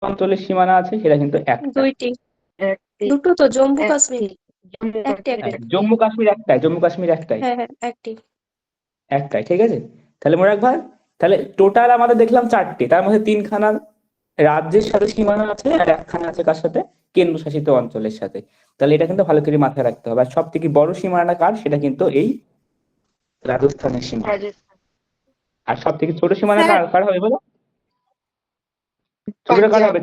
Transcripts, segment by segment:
অঞ্চলের সীমানা আছে সেটা কিন্তু একটা। দুইটি, দুটো তো জম্মু কাশ্মীর, একটি একটি। জম্মু কাশ্মীর একটাই, জম্মু কাশ্মীর একটাই, হ্যাঁ হ্যাঁ একটি। একটাই, ঠিক আছে। তাহলে মনে রাখবা, তাহলে টোটাল আমাদের দেখলাম চারটে, তার মধ্যে তিনখানা রাজ্যের সাথে সীমানা আছে আর একখানা আছে কার সাথে, কেন্দ্রশাসিত অঞ্চলের সাথে। তাহলে এটা কিন্তু ভালো করে মাথায় রাখতে হবে। আর সব থেকে বড় সীমানা কার, সেটা কিন্তু এই রাজস্থানের সীমানা। আর সব থেকে ছোট সীমানা কার কার হবে বলো? ছোটটা কার হবে?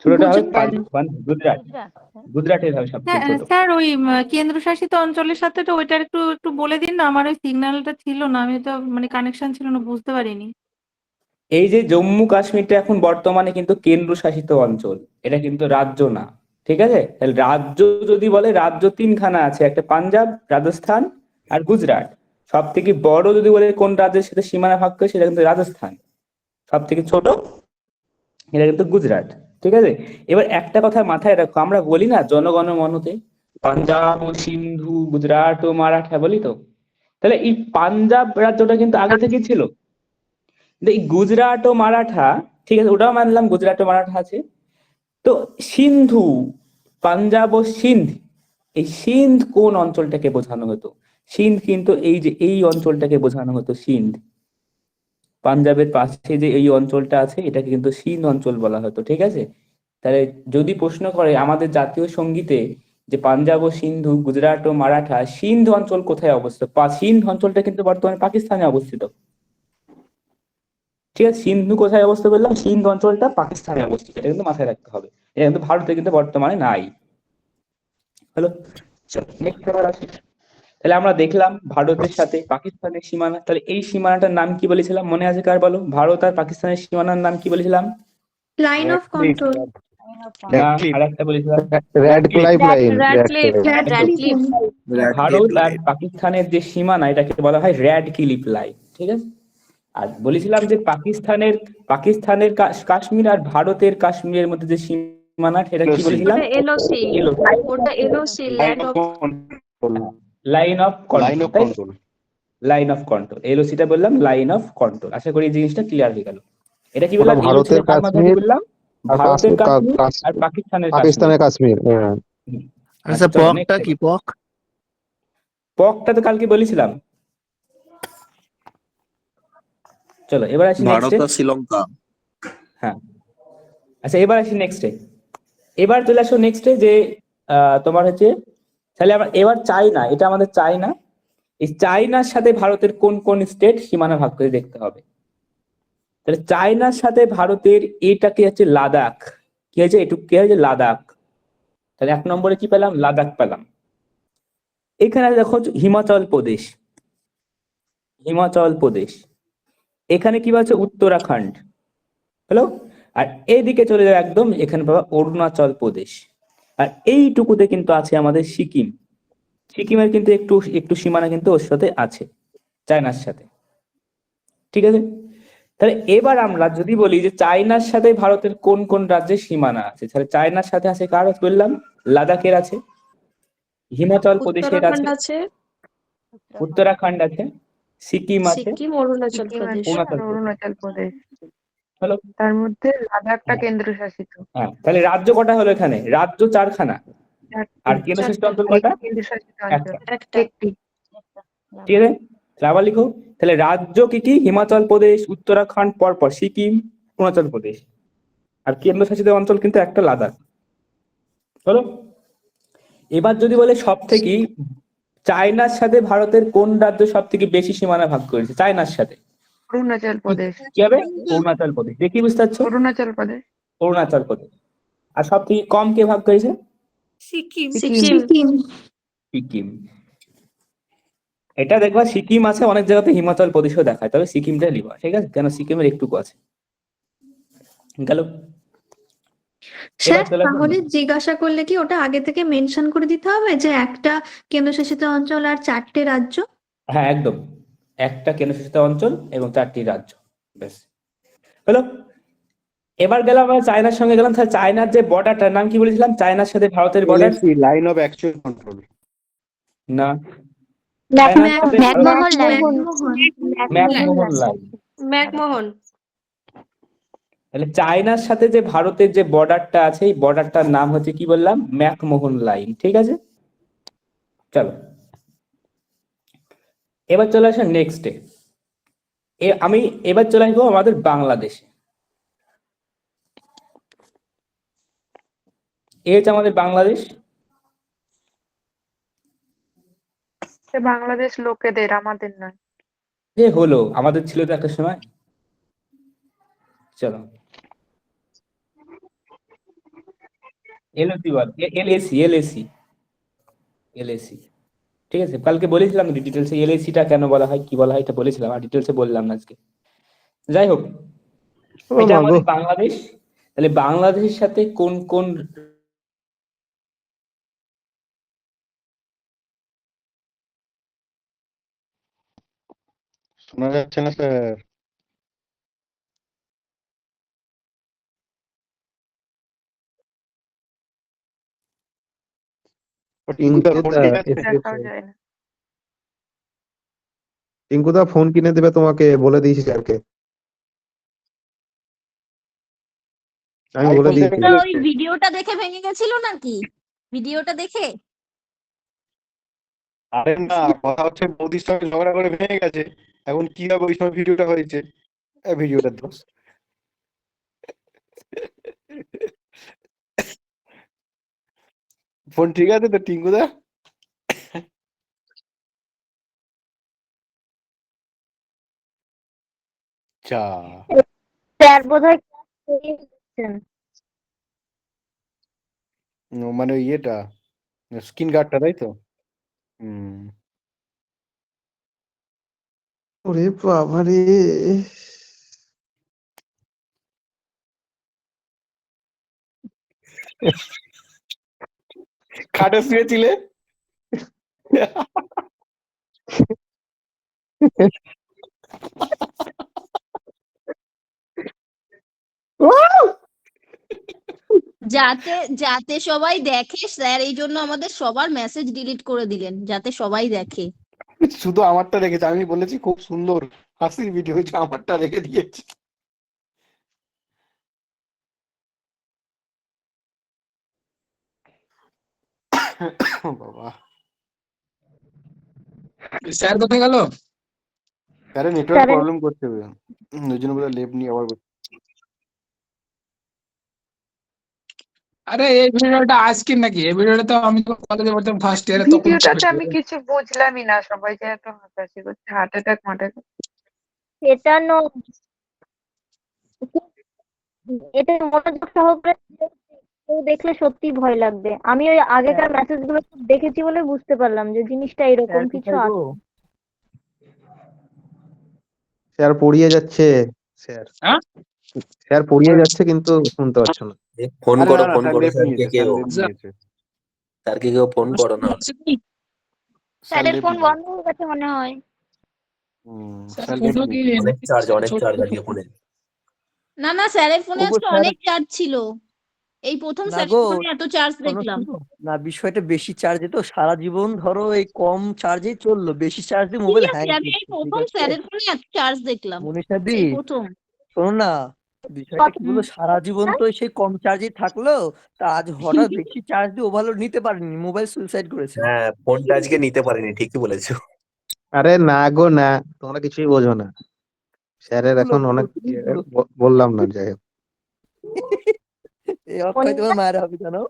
ছোটটা হবে গুজরাট। গুজরাটের হবে সব থেকে ছোট। স্যার ওই কেন্দ্রশাসিত অঞ্চলের সাথে তো ওইটার একটু একটু বলে দিন না, আমার ওই সিগন্যালটা ছিল না, আমি তো মানে কানেকশন ছিল না, বুঝতে পারিনি। এই যে জম্মু কাশ্মীরটা এখন বর্তমানে কিন্তু কেন্দ্রশাসিত অঞ্চল, এটা কিন্তু রাজ্য না, ঠিক আছে। তাহলে রাজ্য যদি বলে, রাজ্য তিনখানা আছে, একটা পাঞ্জাব, রাজস্থান আর গুজরাট। সব থেকে বড় যদি বলে কোন রাজ্যের সাথে সীমানা ভাগ করে, সেটা কিন্তু রাজস্থান। সব থেকে ছোট এটা কিন্তু গুজরাট, ঠিক আছে। এবার একটা কথা মাথায় রাখো, আমরা বলি না জনগণ মনতে, পাঞ্জাব ও সিন্ধু গুজরাট ও মারাঠা বলি তো। তাহলে এই পাঞ্জাব রাজ্যটা কিন্তু আগে থেকেই ছিল। কিন্তু এই গুজরাট ও মারাঠা, ঠিক আছে, ওটাও মানলাম গুজরাট ও মারাঠা আছে। তো সিন্ধু, পাঞ্জাব ও সিন্ধ, এই সিন্ধ কোন অঞ্চলটাকে বোঝানো হতো? সিন্ধ কিন্তু এই যে এই অঞ্চলটাকে বোঝানো হতো, সিন্ধ। পাঞ্জাবের পাশে যে এই অঞ্চলটা আছে, এটাকে কিন্তু সিন্ধ অঞ্চল বলা হতো, ঠিক আছে। তাহলে যদি প্রশ্ন করে আমাদের জাতীয় সঙ্গীতে যে পাঞ্জাব ও সিন্ধু গুজরাট ও মারাঠা, সিন্ধ অঞ্চল কোথায় অবস্থিত, সিন্ধ অঞ্চলটা কিন্তু বর্তমানে পাকিস্তানে অবস্থিত, ঠিক আছে। সিন্ধু কোথায় অবস্থিত বললাম? সিন্ধ অঞ্চলটা পাকিস্তানে অবস্থিত, এটা কিন্তু মাথায় রাখতে হবে। এটা কিন্তু ভারতে কিন্তু বর্তমানে নাই। হ্যালো, নেক্সট এবার আসি। তাহলে আমরা দেখলাম ভারতের সাথে পাকিস্তানের সীমানা। তাহলে এই সীমানাটার নাম কি বলেছিলাম, মনে আছে কার বলো? ভারত আর পাকিস্তানের সীমানার নাম কি বলেছিলাম? Line of control. না, আরেকটা বলেছিলাম, Radcliffe line. Radcliffe, Radcliffe. Bharat আর পাকিস্তানের যে সীমানা, এটাকে বলা হয় র্যাডক্লিফ লাইন, ঠিক আছে। আর বলেছিলাম যে পাকিস্তানের পাকিস্তানের কাশ্মীর আর ভারতের কাশ্মীরের মধ্যে যে সীমানা, সেটা কি বলেছিলাম? এলওসি, ওটা LOC, land of line of control. Line of control, এলওসিটা বললাম লাইন অফ কন্ট্রোল। আশা করি এই জিনিসটা ক্লিয়ার হয়ে গেল। এটা কি বললাম? ভারতের এলওসিটা কার মাঝারি কাশ্মীর বললাম? আর ভারতের কাশ্মীর আর পাকিস্তানের কাশ্মীর। পাকিস্তানের কাশ্মীর। হ্যাঁ, হুম। আচ্ছা, চলো পকটা নেক্সট। কি পক? পকটা তো কালকে বলেছিলাম। চলো এবার আসি ভারত নেক্সটে। আর শ্রীলঙ্কা। হ্যাঁ, আচ্ছা এবার আসি নেক্সটে। এবার চলে আসো নেক্সটে যে তোমার হচ্ছে, তাহলে আমরা এবার চাইনা, এটা আমাদের চাইনা। এই চাইনার সাথে ভারতের কোন কোন স্টেট সীমানা ভাগ করে দেখতে হবে। তাহলে চায়নার সাথে ভারতের এটাকে হচ্ছে লাদাখ, কি হয়েছে এটুকু, কি হয়েছে লাদাখ। তাহলে এক নম্বরে কি পেলাম? লাদাখ পেলাম। এখানে দেখো হিমাচল প্রদেশ, হিমাচল প্রদেশ। এখানে কি বলছে? উত্তরাখণ্ড। হ্যালো। আর এইদিকে চলে যাও একদম, এখানে পাবা অরুণাচল প্রদেশ। আর এইটুকুতে কিন্তু আছে আমাদের সিকিম। সিকিমের কিন্তু একটু একটু সীমানা কিন্তু ওর সাথে আছে, চায়নার সাথে, ঠিক আছে। তাহলে এবার আমরা যদি বলি যে চায়নার সাথে ভারতের কোন কোন রাজ্যের সীমানা আছে, তাহলে চায়নার সাথে আছে কার বললাম? লাদাখের আছে, হিমাচল প্রদেশের আছে, উত্তরাখণ্ড আছে, উত্তরাখণ্ড আছে, সিকিম আছে, সিকিম, অরুণাচল প্রদেশ। অরুণাচল প্রদেশ। হলো। তার মধ্যে লাদাখটা হ্যাঁ, কেন্দ্রশাসিত। হ্যাঁ, তাহলে রাজ্য কটা হলো এখানে? রাজ্য চারখানা। আর কেন্দ্রশাসিত অঞ্চল কটা? কেন্দ্রশাসিত অঞ্চল একটা, একটি। ঠিক আছে। তাহলে আবার লিখো, তাহলে রাজ্য কি কি? হিমাচল প্রদেশ, উত্তরাখণ্ড, পরপর সিকিম, অরুণাচল প্রদেশ। আর কেন্দ্রশাসিত অঞ্চল কিন্তু একটা, লাদাখ। হলো। এবার যদি বলে সব থেকে চায়নার সাথে ভারতের কোন রাজ্য সব থেকে বেশি সীমানা ভাগ করেছে চায়নার সাথে, অরুণাচল প্রদেশ। কি হবে? অরুণাচল প্রদেশ। দেখি বুঝতে পারছো? অরুণাচল প্রদেশ। অরুণাচল প্রদেশ। আর সব থেকে কম কে ভাগ করেছে? সিকিম। সিকিম। সিকিম। এটা দেখবা সিকিম আছে অনেক জায়গাতে, হিমাচল প্রদেশও দেখায়, তবে সিকিমটা লিবা, ঠিক আছে, কেন সিকিমের একটুকু আছে। গেল। স্যার তাহলে জিজ্ঞাসা করলে কি ওটা আগে থেকে মেনশন করে দিতে হবে যে একটা কেন্দ্রশাসিত অঞ্চল আর চারটে রাজ্য? হ্যাঁ একদম, একটা কেন্দ্রশাসিত অঞ্চল এবং চারটি রাজ্য, ব্যাস হলো। এবার গেলাম আমরা চায়নার সঙ্গে গেলাম। তাহলে চায়নার যে বর্ডারটার নাম কি বলেছিলাম? চায়নার সাথে ভারতের border, line of actual control. না, McMahon line. McMahon line. McMahon. তাহলে চায়নার সাথে যে ভারতের যে বর্ডারটা আছে এই বর্ডারটার নাম হচ্ছে কি বললাম, ম্যাকমোহন লাইন। ঠিক আছে, চলো এবার চলে আসা নেক্সটে। আমি এবার চলে আসবো আমাদের বাংলাদেশে। এ হচ্ছে আমাদের বাংলাদেশ। সে বাংলাদেশ লোকেদের, আমাদের নয়। যে হলো আমাদের ছিল তো একটা সময়। চলো এলএসি বল, এলএসি এলএসি এলএসি। ঠিক আছে, কালকে বলেছিলাম ডিটেলসে এলএসিটা কেন বলা হয়, কি বলা হয় এটা বলেছিলাম, আর ডিটেলসে বললাম না আজকে। যাই হোক, ও এটা মা গো, আমাদের বাংলাদেশ। তাহলে বাংলাদেশের সাথে কোন কোন শোনা যাচ্ছে না স্যার। টিঙ্কুদা ফোন কিছু কিনে কিছু দেখাও যায় না। টিঙ্কুদা ফোন কিনে দেবে তোমাকে, বলে দিয়েছি স্যারকে, আমি বলে আইফোন দিয়েছি। তা ওই ভিডিওটা দেখে ভেঙে গেছিল নাকি? ভিডিওটা দেখে? আরে না, কথা হচ্ছে বৌদির সঙ্গে ঝগড়া করে ভেঙে গেছে। এখন কি হবে ওই সময় ভিডিওটা হয়েছে, ভিডিওটার দোষ। ফোন ঠিক আছে তো টিঙ্কুদা? চা স্যার বোধহয় করিয়েছেন। মানে ওই ইয়েটা স্ক্রিন গার্ডটা, তাই তো? হুম। ওরে বাবারে, খাটে শুয়েছিলে? যাতে যাতে সবাই দেখে স্যার, এই জন্য আমাদের সবার মেসেজ ডিলিট করে দিলেন যাতে সবাই দেখে। শুধু আমারটা রেখেছে, আমি বলেছি খুব সুন্দর হাসির ভিডিও হয়েছে, আমারটা রেখে দিয়েছে। বাবা, স্যার কোথায় গেল? আরে নেটওয়ার্ক স্যারের প্রবলেম করছে, ওই জন্য বলে লেপ নিয়ে আবার আরে এই ভিডিওটা আজকের নাকি? এই ভিডিওটা তো আমি তো কলেজে পড়তাম ফার্স্ট ইয়ারে তখন ভিডিওটাতে ছেড়েছি। আমি কিছু বুঝলামই না, সবাই যে এত হাসাহাসি করছে, হার্ট অ্যাটাক এটা নয়, এটা মনোযোগ সহকারে কেউ দেখলে সত্যি ভয় লাগবে। আমি ওই আগেকার মেসেজ গুলো দেখেছি বলে বুঝতে পারলাম যে জিনিসটা এরকম কিছু আছে। স্যার পড়িয়ে যাচ্ছে, স্যার হ্যাঁ? স্যার পড়িয়ে যাচ্ছে কিন্তু শুনতে পাচ্ছ না। ফোন আরে করো, না না, ফোন স্যার করো লেপ স্যারকে নিয়েছে, স্যার কেউ, লেপ নিয়েছে, স্যারকে কেউ ফোন করো না। স্যার স্যারের লেপ ফোন নিয়েছে। বন্ধ হয়ে গেছে মনে হয়। স্যার লেপ ফোনও কি নিয়েছে। অনেক চার্জ আজকে ফোনে। না না, স্যারের ফোনে ওগো আজকে স্যার, অনেক চার্জ ছিল। এই প্রথম না স্যারের গো, ফোনে এত চার্জ শোনো দেখলাম। শোনো, না বিষয়টা বেশি চার্জে তো সারা জীবন ধরো এই কম চার্জেই চললো, বেশি চার্জ দিয়ে ঠিক মোবাইল আছে, হ্যাং আমি এই করছে, ঠিক প্রথম আছে স্যারের ফোনে এত চার্জ দেখলাম, মনীষাদি? এই প্রথম। শোনো না, বিষয়টা কি বলবো, সারা জীবন তো সেই কম চার্জেই থাকলো, তা আজ হঠাৎ বেশি চার্জ দিয়ে ওভারলোড নিতে পারেনি, মোবাইল সুইসাইড করেছে। হ্যাঁ, ফোনটা আজকে নিতে পারিনি, ঠিকই বলেছো। আরে না গো না, তোমরা কিছুই বোঝো না, স্যারের বলো এখন বলো, অনেক তুমি বলো। বললাম না, যাই হোক। এই অক্ষয় তোমার মায়ের হবে জানো?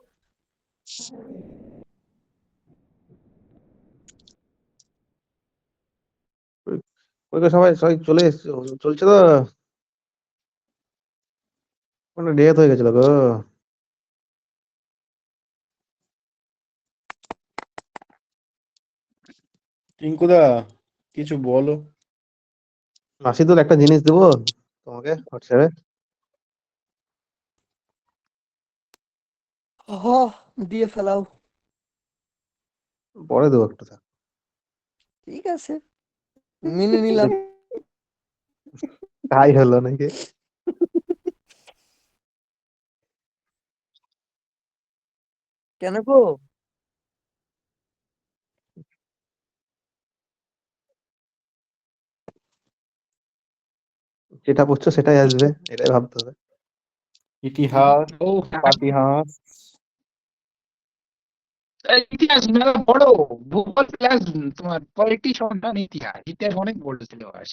ওই তো সবাই সবাই চলে এসছে, চলছে তো, মানে ডেথ হয়ে গেছিল গো। টিঙ্কুদা কিছু বলো। মাসিদুল একটা জিনিস দেবো তোমাকে হোয়াটসঅ্যাপে, হ, দিয়ে ফেলাও। পরে দেবো একটা, ঠিক আছে, মেনে নিলাম। তাই হলো নাকি? কেন গো? যেটা বুঝছো সেটাই আসবে, এটাই ভাবতে হবে। ইতিহাস, ও পাতিহাস। ইতিহাস মেলা বড়, ভূগোল প্লাস তোমার পলিটি সন্ধান ইতিহাস, ইতিহাস অনেক বড় সিলেবাস।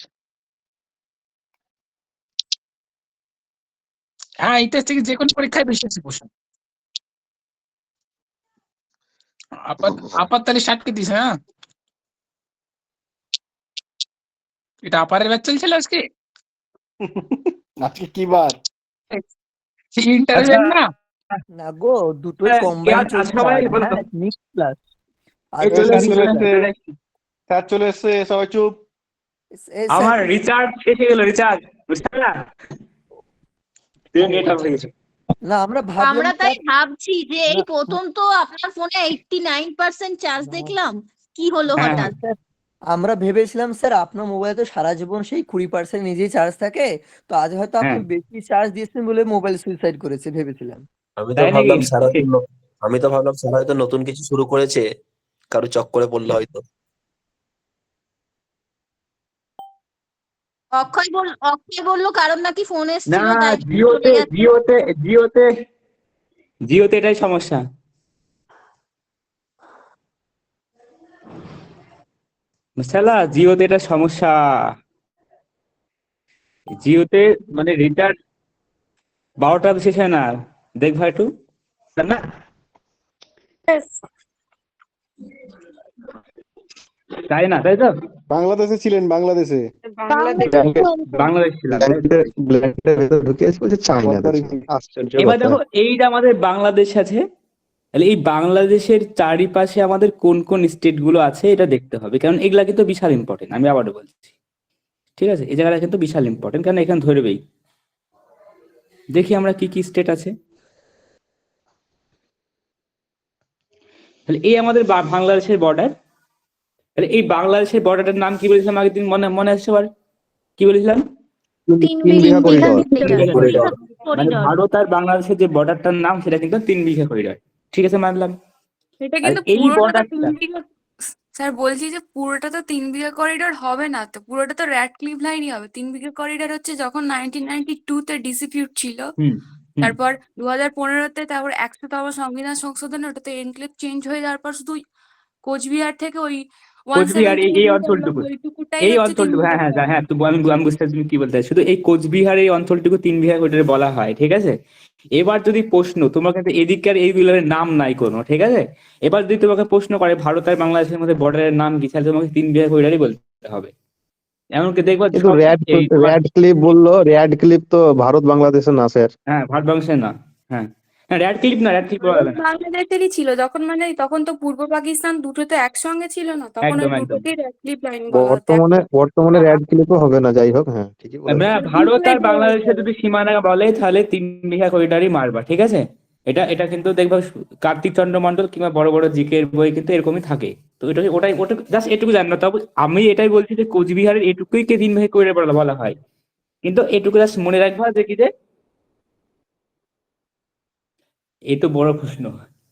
হ্যাঁ, ইতিহাস থেকে যে কোনো পরীক্ষায় বেশি আছে প্রশ্ন। আপাত তাহলে 60 কে দিস। হ্যাঁ, এটা আপারের ব্যাচ চলছিল আজকে, আজকে কি বার? ইন্টারভিউ না। না গো, দুটোই হ্যাঁ, কম্বাইন আজ চলছে সবাই আজ। বলো। হ্যাঁ, মিক্স ক্লাস এই আজ। চলে স্যার এসেছি, চলে চলে এসছে, এসেছি। স্যার চলে এসছে, সবাই চুপ। এই আমার স্যার, রিচার্জ শেষ হয়ে গেল, রিচার্জ, বুঝতে না, নেট অফ হয়ে গেছে। না আমরা ভাবলাম আমরা তাই স্যার, ভাবছি যে এই না, প্রথম তো আপনার ফোনে 89% চার্জ না, দেখলাম, কি হলো হ্যাঁ, হঠাৎ? স্যার, আমরা ভেবেছিলাম স্যার আপনার মোবাইলে তো সারা জীবন সেই 20% নিজেই চার্জ থাকে, তো আজ হয়তো আপনি হ্যাঁ, বেশি চার্জ দিয়েছেন বলে মোবাইল সুইসাইড করেছে ভেবেছিলাম। আমি তো তাই নাকি? ভাবলাম আমি তো ভাবলাম স্যার হয়তো নতুন কিছু শুরু করেছে, কারো চক্করে পড়লো হয়তো। অক্ষয় বললো কারণ নাকি ফোন না, এসেছিল তাই চলে জিওতে গেছে। জিওতে জিওতে জিওতে এটাই সমস্যা। বুঝলা, জিওতে এটা সমস্যা। জিওতে মানে রিচার্জ 12টা শেষ হয় না, দেখবা একটু না। তাই না, তাই তো? বাংলাদেশে ছিলেন, বাংলাদেশে বাংলাদেশ বাংলাদেশ ছিলাম, তাই তো? ব্ল্যান্ডের ভেতর ঢুকে এসে বলছে চায়না কত দেশে। আশ্চর্য এবার কথা। দেখো, এই যে আমাদের বাংলাদেশ আছে, তাহলে এই বাংলাদেশের চারিপাশে আমাদের কোন কোন স্টেট গুলো আছে এটা দেখতে হবে, কারণ এগুলা কিন্তু বিশাল ইম্পর্টেন্ট। আমি আবারও বলছি, ঠিক আছে? এই জায়গাটা কিন্তু বিশাল ইম্পর্টেন্ট, কারণ এখানে ধরবেই। দেখি আমরা কি কি স্টেট আছে। তাহলে এই আমাদের বাংলাদেশের বর্ডার। তাহলে এই বাংলাদেশের বর্ডারটার নাম কি বলেছিলাম আগের দিন, মনে মনে আছে সবার? কি বলেছিলাম? 3 তিন বিঘা বিঘা করিডোর। করিডোর। মানে ভারত আর বাংলাদেশের যে বর্ডারটার নাম সেটা কিন্তু 3 বিঘা করিডোর। ঠিক আছে, মানলাম। এটা আর কিন্তু এই পুরোটা তো বর্ডারটা, 3 বিঘা। স্যার বলছি যে পুরোটা তো 3 বিঘা করিডোর হবে না, তো পুরোটা তো র্যাডক্লিফ লাইনই হবে। 3 বিঘা করিডোর হচ্ছে যখন 1992 তে ডিসিপিউট ছিল, হুম হুম, তারপর 2015-তে, তারপর 100তম সংবিধান সংশোধনে ওটাতে এনক্লেভ চেঞ্জ হয়ে যাওয়ার পর শুধু কোচবিহার থেকে ওই কোচবিহার 170 এই কিলোমিটার অঞ্চলটুকু, লম্বা ওইটুকুটাই এই হচ্ছে 3 অঞ্চলটুকু, হ্যাঁ বিঘা হ্যাঁ করিডোর। হ্যাঁ, আমি বুঝতে পারছি তুমি কি বলতে চাইছো। শুধু এই কোচবিহার এই অঞ্চলটুকু 3 বিঘা করিডোর বলা হয়, ঠিক আছে? এবার যদি প্রশ্ন, তোমার কাছে এদিককার এইগুলোর নাম নাই কোনো, ঠিক আছে? এবার যদি তোমাকে প্রশ্ন করে ভারত আর বাংলাদেশের মধ্যে বর্ডারের নাম কি, তাহলে তোমাকে 3 বিঘা করিডোরই বলতে হবে। এমনকি দেখবা কিন্তু সব এই তোমার, র্যাড ক্লিপ বললো, র্যাড ক্লিপ তো ভারত বাংলাদেশে না স্যার। হ্যাঁ, ভারত বাংলাদেশের না। হ্যাঁ হ্যাঁ, র্যাড ক্লিপ না, র্যাড ক্লিপ বলা ভারত যাবে না। বাংলাদেশেরই ছিল যখন, মানে তখন তো পূর্ব পাকিস্তান দুটো তো একসঙ্গে ছিল না, তখন ওই একদম একদম। দুটোকেই র্যাডক্লিফ লাইন বলা হতো। বর্তমানে র্যাড ক্লিপও হবে না, যাই হোক। হ্যাঁ, ঠিকই বলেছো। ভারত আর দুটোই বাংলাদেশের যদি সীমানা বলে তাহলে 3 বিঘা করিডোরই মারবা, ঠিক আছে? এটা কিন্তু দেখবা কার্তিক চন্দ্র মন্ডল কিংবা বড় বড় জিকে এর বই কিন্তু এরকমই থাকে। তো ওটা জাস্ট এটুকু জানো। তবে আমি এটাই বলছি যে কোচবিহারের এটুকুই কে 3 বিঘা করিডোর বলা হয়। কিন্তু এটুকু জাস্ট মনে রাখবা যে কি, যে এই তো বড় প্রশ্ন,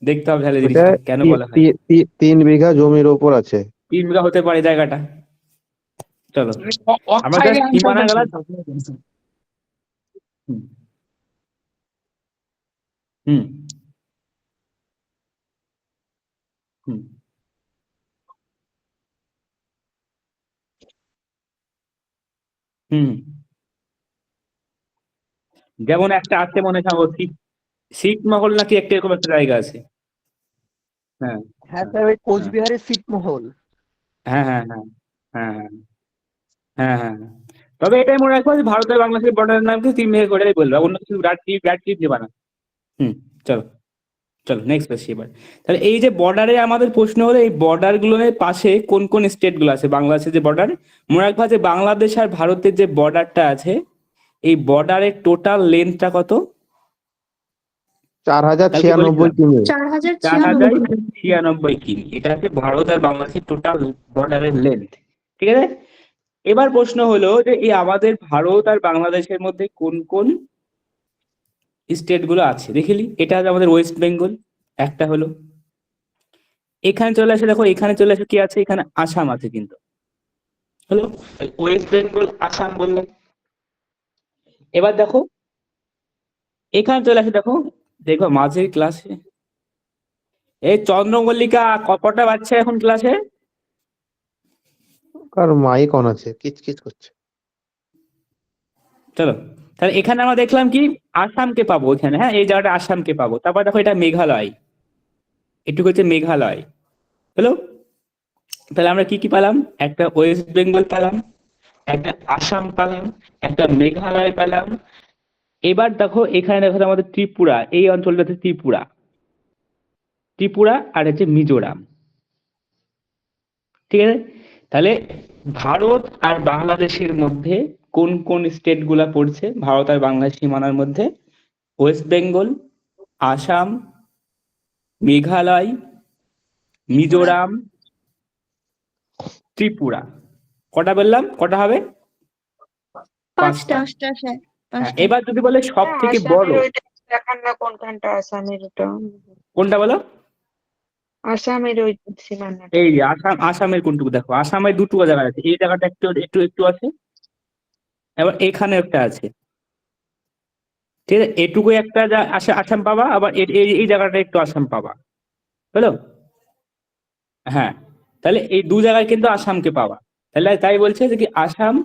দেখতে হবে তাহলে এটা জিনিসটা কেন বলা হয়। 3 বিঘা জমির ওপর আছে। 3 বিঘা হতে পারে জায়গাটা। চলো আমরা অক্ষয়ের জাস্ট আনসার সীমানা গেলা। বলছি। হুম হুম হুম হুম। যেমন একটা আছে মনে থাকো, ছিটমহল নাকি একটা এরকম একটা জায়গা আছে। হ্যাঁ হ্যাঁ হ্যাঁ স্যার, ওই হ্যাঁ কোচবিহারের ছিটমহল। হ্যাঁ হ্যাঁ হ্যাঁ হ্যাঁ হ্যাঁ হ্যাঁ হ্যাঁ হ্যাঁ। তবে এটাই মনে রাখবো যে ভারত আর বাংলাদেশের বর্ডারের নাম কিন্তু 3 বিঘা করিডোরই বলবা, অন্য কিছু ব্যাট টিপ দেবা না। হুম, চলো চলো নেক্সট আসছি এবার। তাহলে এই যে বর্ডারে আমাদের প্রশ্ন হলো, এই বর্ডার গুলোর পাশে কোন কোন স্টেট গুলো আছে বাংলাদেশের যে বর্ডার। মনে রাখবা যে বাংলাদেশ আর ভারতের যে বর্ডারটা আছে, এই বর্ডারের টোটাল লেন্থটা কত? 4096 কিমি। 4096 কিমি। এটা হচ্ছে ভারত আর বাংলাদেশের টোটাল বর্ডারের লেন্থ, ঠিক আছে? এবার প্রশ্ন হলো যে এই আমাদের ভারত আর বাংলাদেশের মধ্যে কোন কোন স্টেট গুলো আছে দেখিলি। এটা হচ্ছে আমাদের ওয়েস্ট বেঙ্গল, একটা হলো। এখানে চলে আসে, দেখো এখানে চলে আসে কি আছে, এখানে আসাম আছে কিন্তু, হলো ওয়েস্ট বেঙ্গল আসাম বললাম। এবার দেখো এখানে চলে আসে, দেখো দেখো মাঝের ক্লাসে এই চন্দ্রমল্লিকা কটা বাচ্চা এখন ক্লাসে? কার মাইক অন আছে, কিচকিচ করছে। চলো, তাহলে এখানে আমরা দেখলাম কি আসামকে পাবো এখানে, হ্যাঁ এই জায়গাটা আসামকে পাবো। তারপর দেখো এটা মেঘালয়, এটুকু হচ্ছে মেঘালয়। হলো, তাহলে আমরা কি কি পেলাম? একটা ওয়েস্ট বেঙ্গল পেলাম, একটা আসাম পেলাম, একটা মেঘালয় পেলাম। এবার দেখো এখানে দেখো আমাদের ত্রিপুরা, এই অঞ্চলটাতে ত্রিপুরা, ত্রিপুরা আর হচ্ছে মিজোরাম। ঠিক আছে, তাহলে ভারত আর বাংলাদেশের মধ্যে কোন কোন স্টেট গুলা পড়ছে ভারত আর বাংলাদেশ সীমানার মধ্যে? ওয়েস্ট বেঙ্গল, আসাম, মেঘালয়, মিজোরাম, ত্রিপুরা। কটা বললাম? কটা হবে? পাঁচটা। হ্যাঁ, এবার যদি বলে সব থেকে বড়, আসামের ওইটা দেখান না কোনখানটা আসামের ওটা, কোনটা বলো? আসামের ওই সীমানাটা। এই যে আসামের কোনটুকু দেখো, আসামের দুটো জায়গা আছে, এই জায়গাটা একটু একটু একটু আছে, এবার এখানে একটা আছে। ঠিক আছে, এটুকু একটা আসাম পাবা, আবার এই জায়গাটা একটু আসাম পাবা। হলো, হ্যাঁ, তাহলে এই দু জায়গায় কিন্তু আসামকে পাওয়া। তাহলে তাই বলছে যে কি আসাম,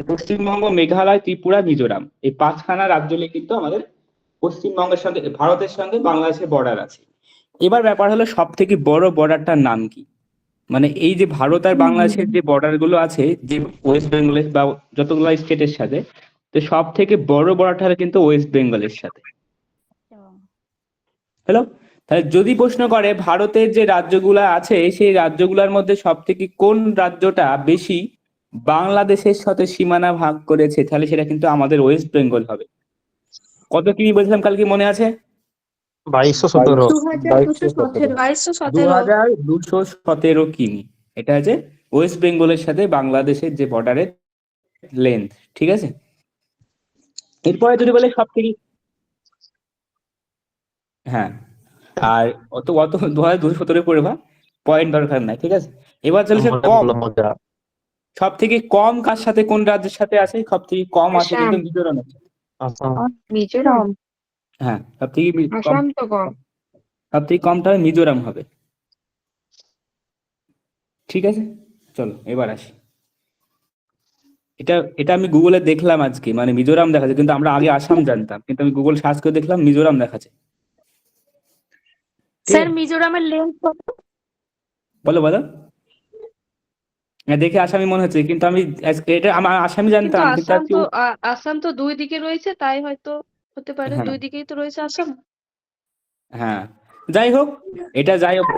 পশ্চিমবঙ্গ, মেঘালয়, ত্রিপুরা, মিজোরাম, এই পাঁচখানা রাজ্য নিয়ে কিন্তু আমাদের পশ্চিমবঙ্গের সঙ্গে, ভারতের সঙ্গে বাংলাদেশের বর্ডার আছে। এবার ব্যাপার হলো সব থেকে বড় বর্ডারটার নাম কি? মানে এই যে ভারত আর বাংলাদেশের যে বর্ডার গুলো আছে, যে ওয়েস্ট বেঙ্গলের বা যতগুলো স্টেটের সাথে, তো সব থেকে বড় বর্ডারটা কিন্তু ওয়েস্ট বেঙ্গলের সাথে। হ্যালো, তাহলে যদি প্রশ্ন করে ভারতের যে রাজ্যগুলো আছে সেই রাজ্যগুলোর মধ্যে সব থেকে কোন রাজ্যটা বেশি বাংলাদেশের সাথে সীমানা ভাগ করেছে, তাহলে সেটা কিন্তু আমাদের ওয়েস্ট বেঙ্গল হবে। কত কিমি বলছিলাম কালকে মনে আছে? 2217। 2217 কিমি। এটা হচ্ছে ওয়েস্ট বেঙ্গলের সাথে বাংলাদেশের যে বর্ডারের লেন্থ। ঠিক আছে, এরপরে যদি বলে সব থেকে, হ্যাঁ, আর অত অত 2217 পড়বা, পয়েন্ট দরকার নাই। ঠিক আছে, এবার চলেছে কম। মজা। সব থেকে কম কার সাথে, কোন রাজ্যের সাথে আছে? সব থেকে কম আছে আসাম। কিন্তু মিজোরামের সাথে। আসাম। মিজোরাম। হ্যাঁ, সব থেকে কম, আসাম তো কম। সব থেকে কমটা হবে মিজোরাম হবে। ঠিক আছে, চলো এবার আসি। এটা এটা আমি গুগলে দেখলাম আজকে, মানে মিজোরাম দেখাচ্ছে, কিন্তু আমরা আগে আসাম জানতাম, কিন্তু আমি গুগল সার্চ করে দেখলাম মিজোরাম দেখাচ্ছে। ঠিক স্যার আছে? মিজোরামের লেন্থ কত? বলো বলো। হ্যাঁ, দেখে আসামি মনে হচ্ছে, কিন্তু আমি এটা আমার আসামি কিন্তু জানতাম, কিন্তু আজকে আসাম তো দুই দিকে রয়েছে, তাই হয়তো হতে পারে, হ্যাঁ দুই দিকেই তো রয়েছে আসাম। হ্যাঁ, যাই হোক, এটা যাই হোক,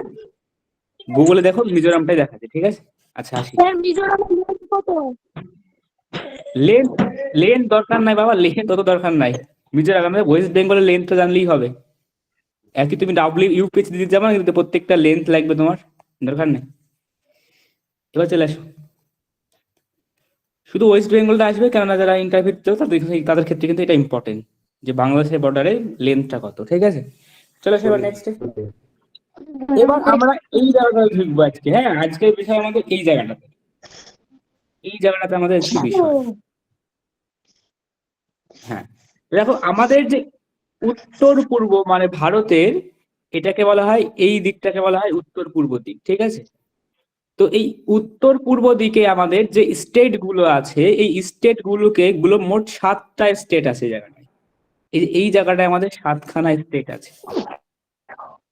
গুগলে দেখো মিজোরামটাই দেখাচ্ছে। ঠিক আছে, আচ্ছা আসি। স্যার মিজোরামের লেন্থ কত? লেন্থ লেন্থ দরকার নাই বাবা, লেন্থ তত দরকার নাই। মিজোরাম, ওয়েস্ট বেঙ্গলের লেন্থ তো জানলেই হবে। একই তুমি ইউপিএসসি দিতে যাবে না, কিন্তু প্রত্যেকটা লেন্থ লাগবে তোমার, দরকার নেই। এবার চলে আসো, শুধু ওয়েস্ট বেঙ্গলটা আসবে, কেননা যারা ইন্টারভিউ দিতে তাদের ক্ষেত্রে কিন্তু এটা ইম্পর্টেন্ট, যে বাংলাদেশের বর্ডারে লেন্থটা কত। ঠিক আছে, চলে আসো এবার নেক্সট। এবার আমরা এই জায়গাটা ঢুকবো আজকে। হ্যাঁ, আজকের বিষয় আমাদের এই জায়গাটাতে, এই জায়গাটাতে আমাদের আজকে বিষয়। হ্যাঁ, দেখো আমাদের যে উত্তর পূর্ব মানে ভারতের, এটাকে বলা হয়, এই দিকটাকে বলা হয় উত্তর পূর্ব দিক। ঠিক আছে, তো এই উত্তর পূর্ব দিকে আমাদের যে স্টেট গুলো আছে, এই স্টেট গুলো মোট 7টা স্টেট আছে জায়গাটায়। এই জায়গাটায় আমাদের 7খানা স্টেট আছে।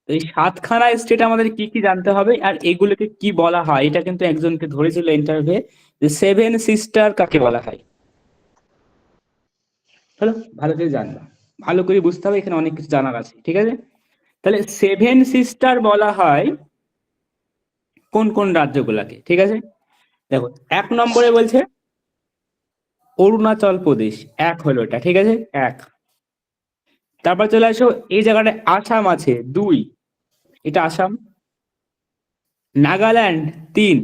তো এই 7খানা স্টেট আমাদের কি কি জানতে হবে, আর এগুলোকে কি বলা হয়, এটা কিন্তু একজনকে ধরেছিল ইন্টারভিউ, যে 7 সিস্টার কাকে বলা হয়। হলো, ভালো করে জানবা, ভালো করে বুঝতে হবে, এখানে অনেক কিছু জানার আছে। ঠিক আছে, তাহলে 7 সিস্টার বলা হয় কোন কোন রাজ্যগুলাকে। ঠিক আছে, দেখো 1 নম্বরে বলছে অরুণাচল প্রদেশ, এক হলো এটা। ঠিক আছে, এক। তারপর চলে আসো, এই জায়গাটায় আসাম আছে 2, এটা আসাম। নাগাল্যান্ড 3,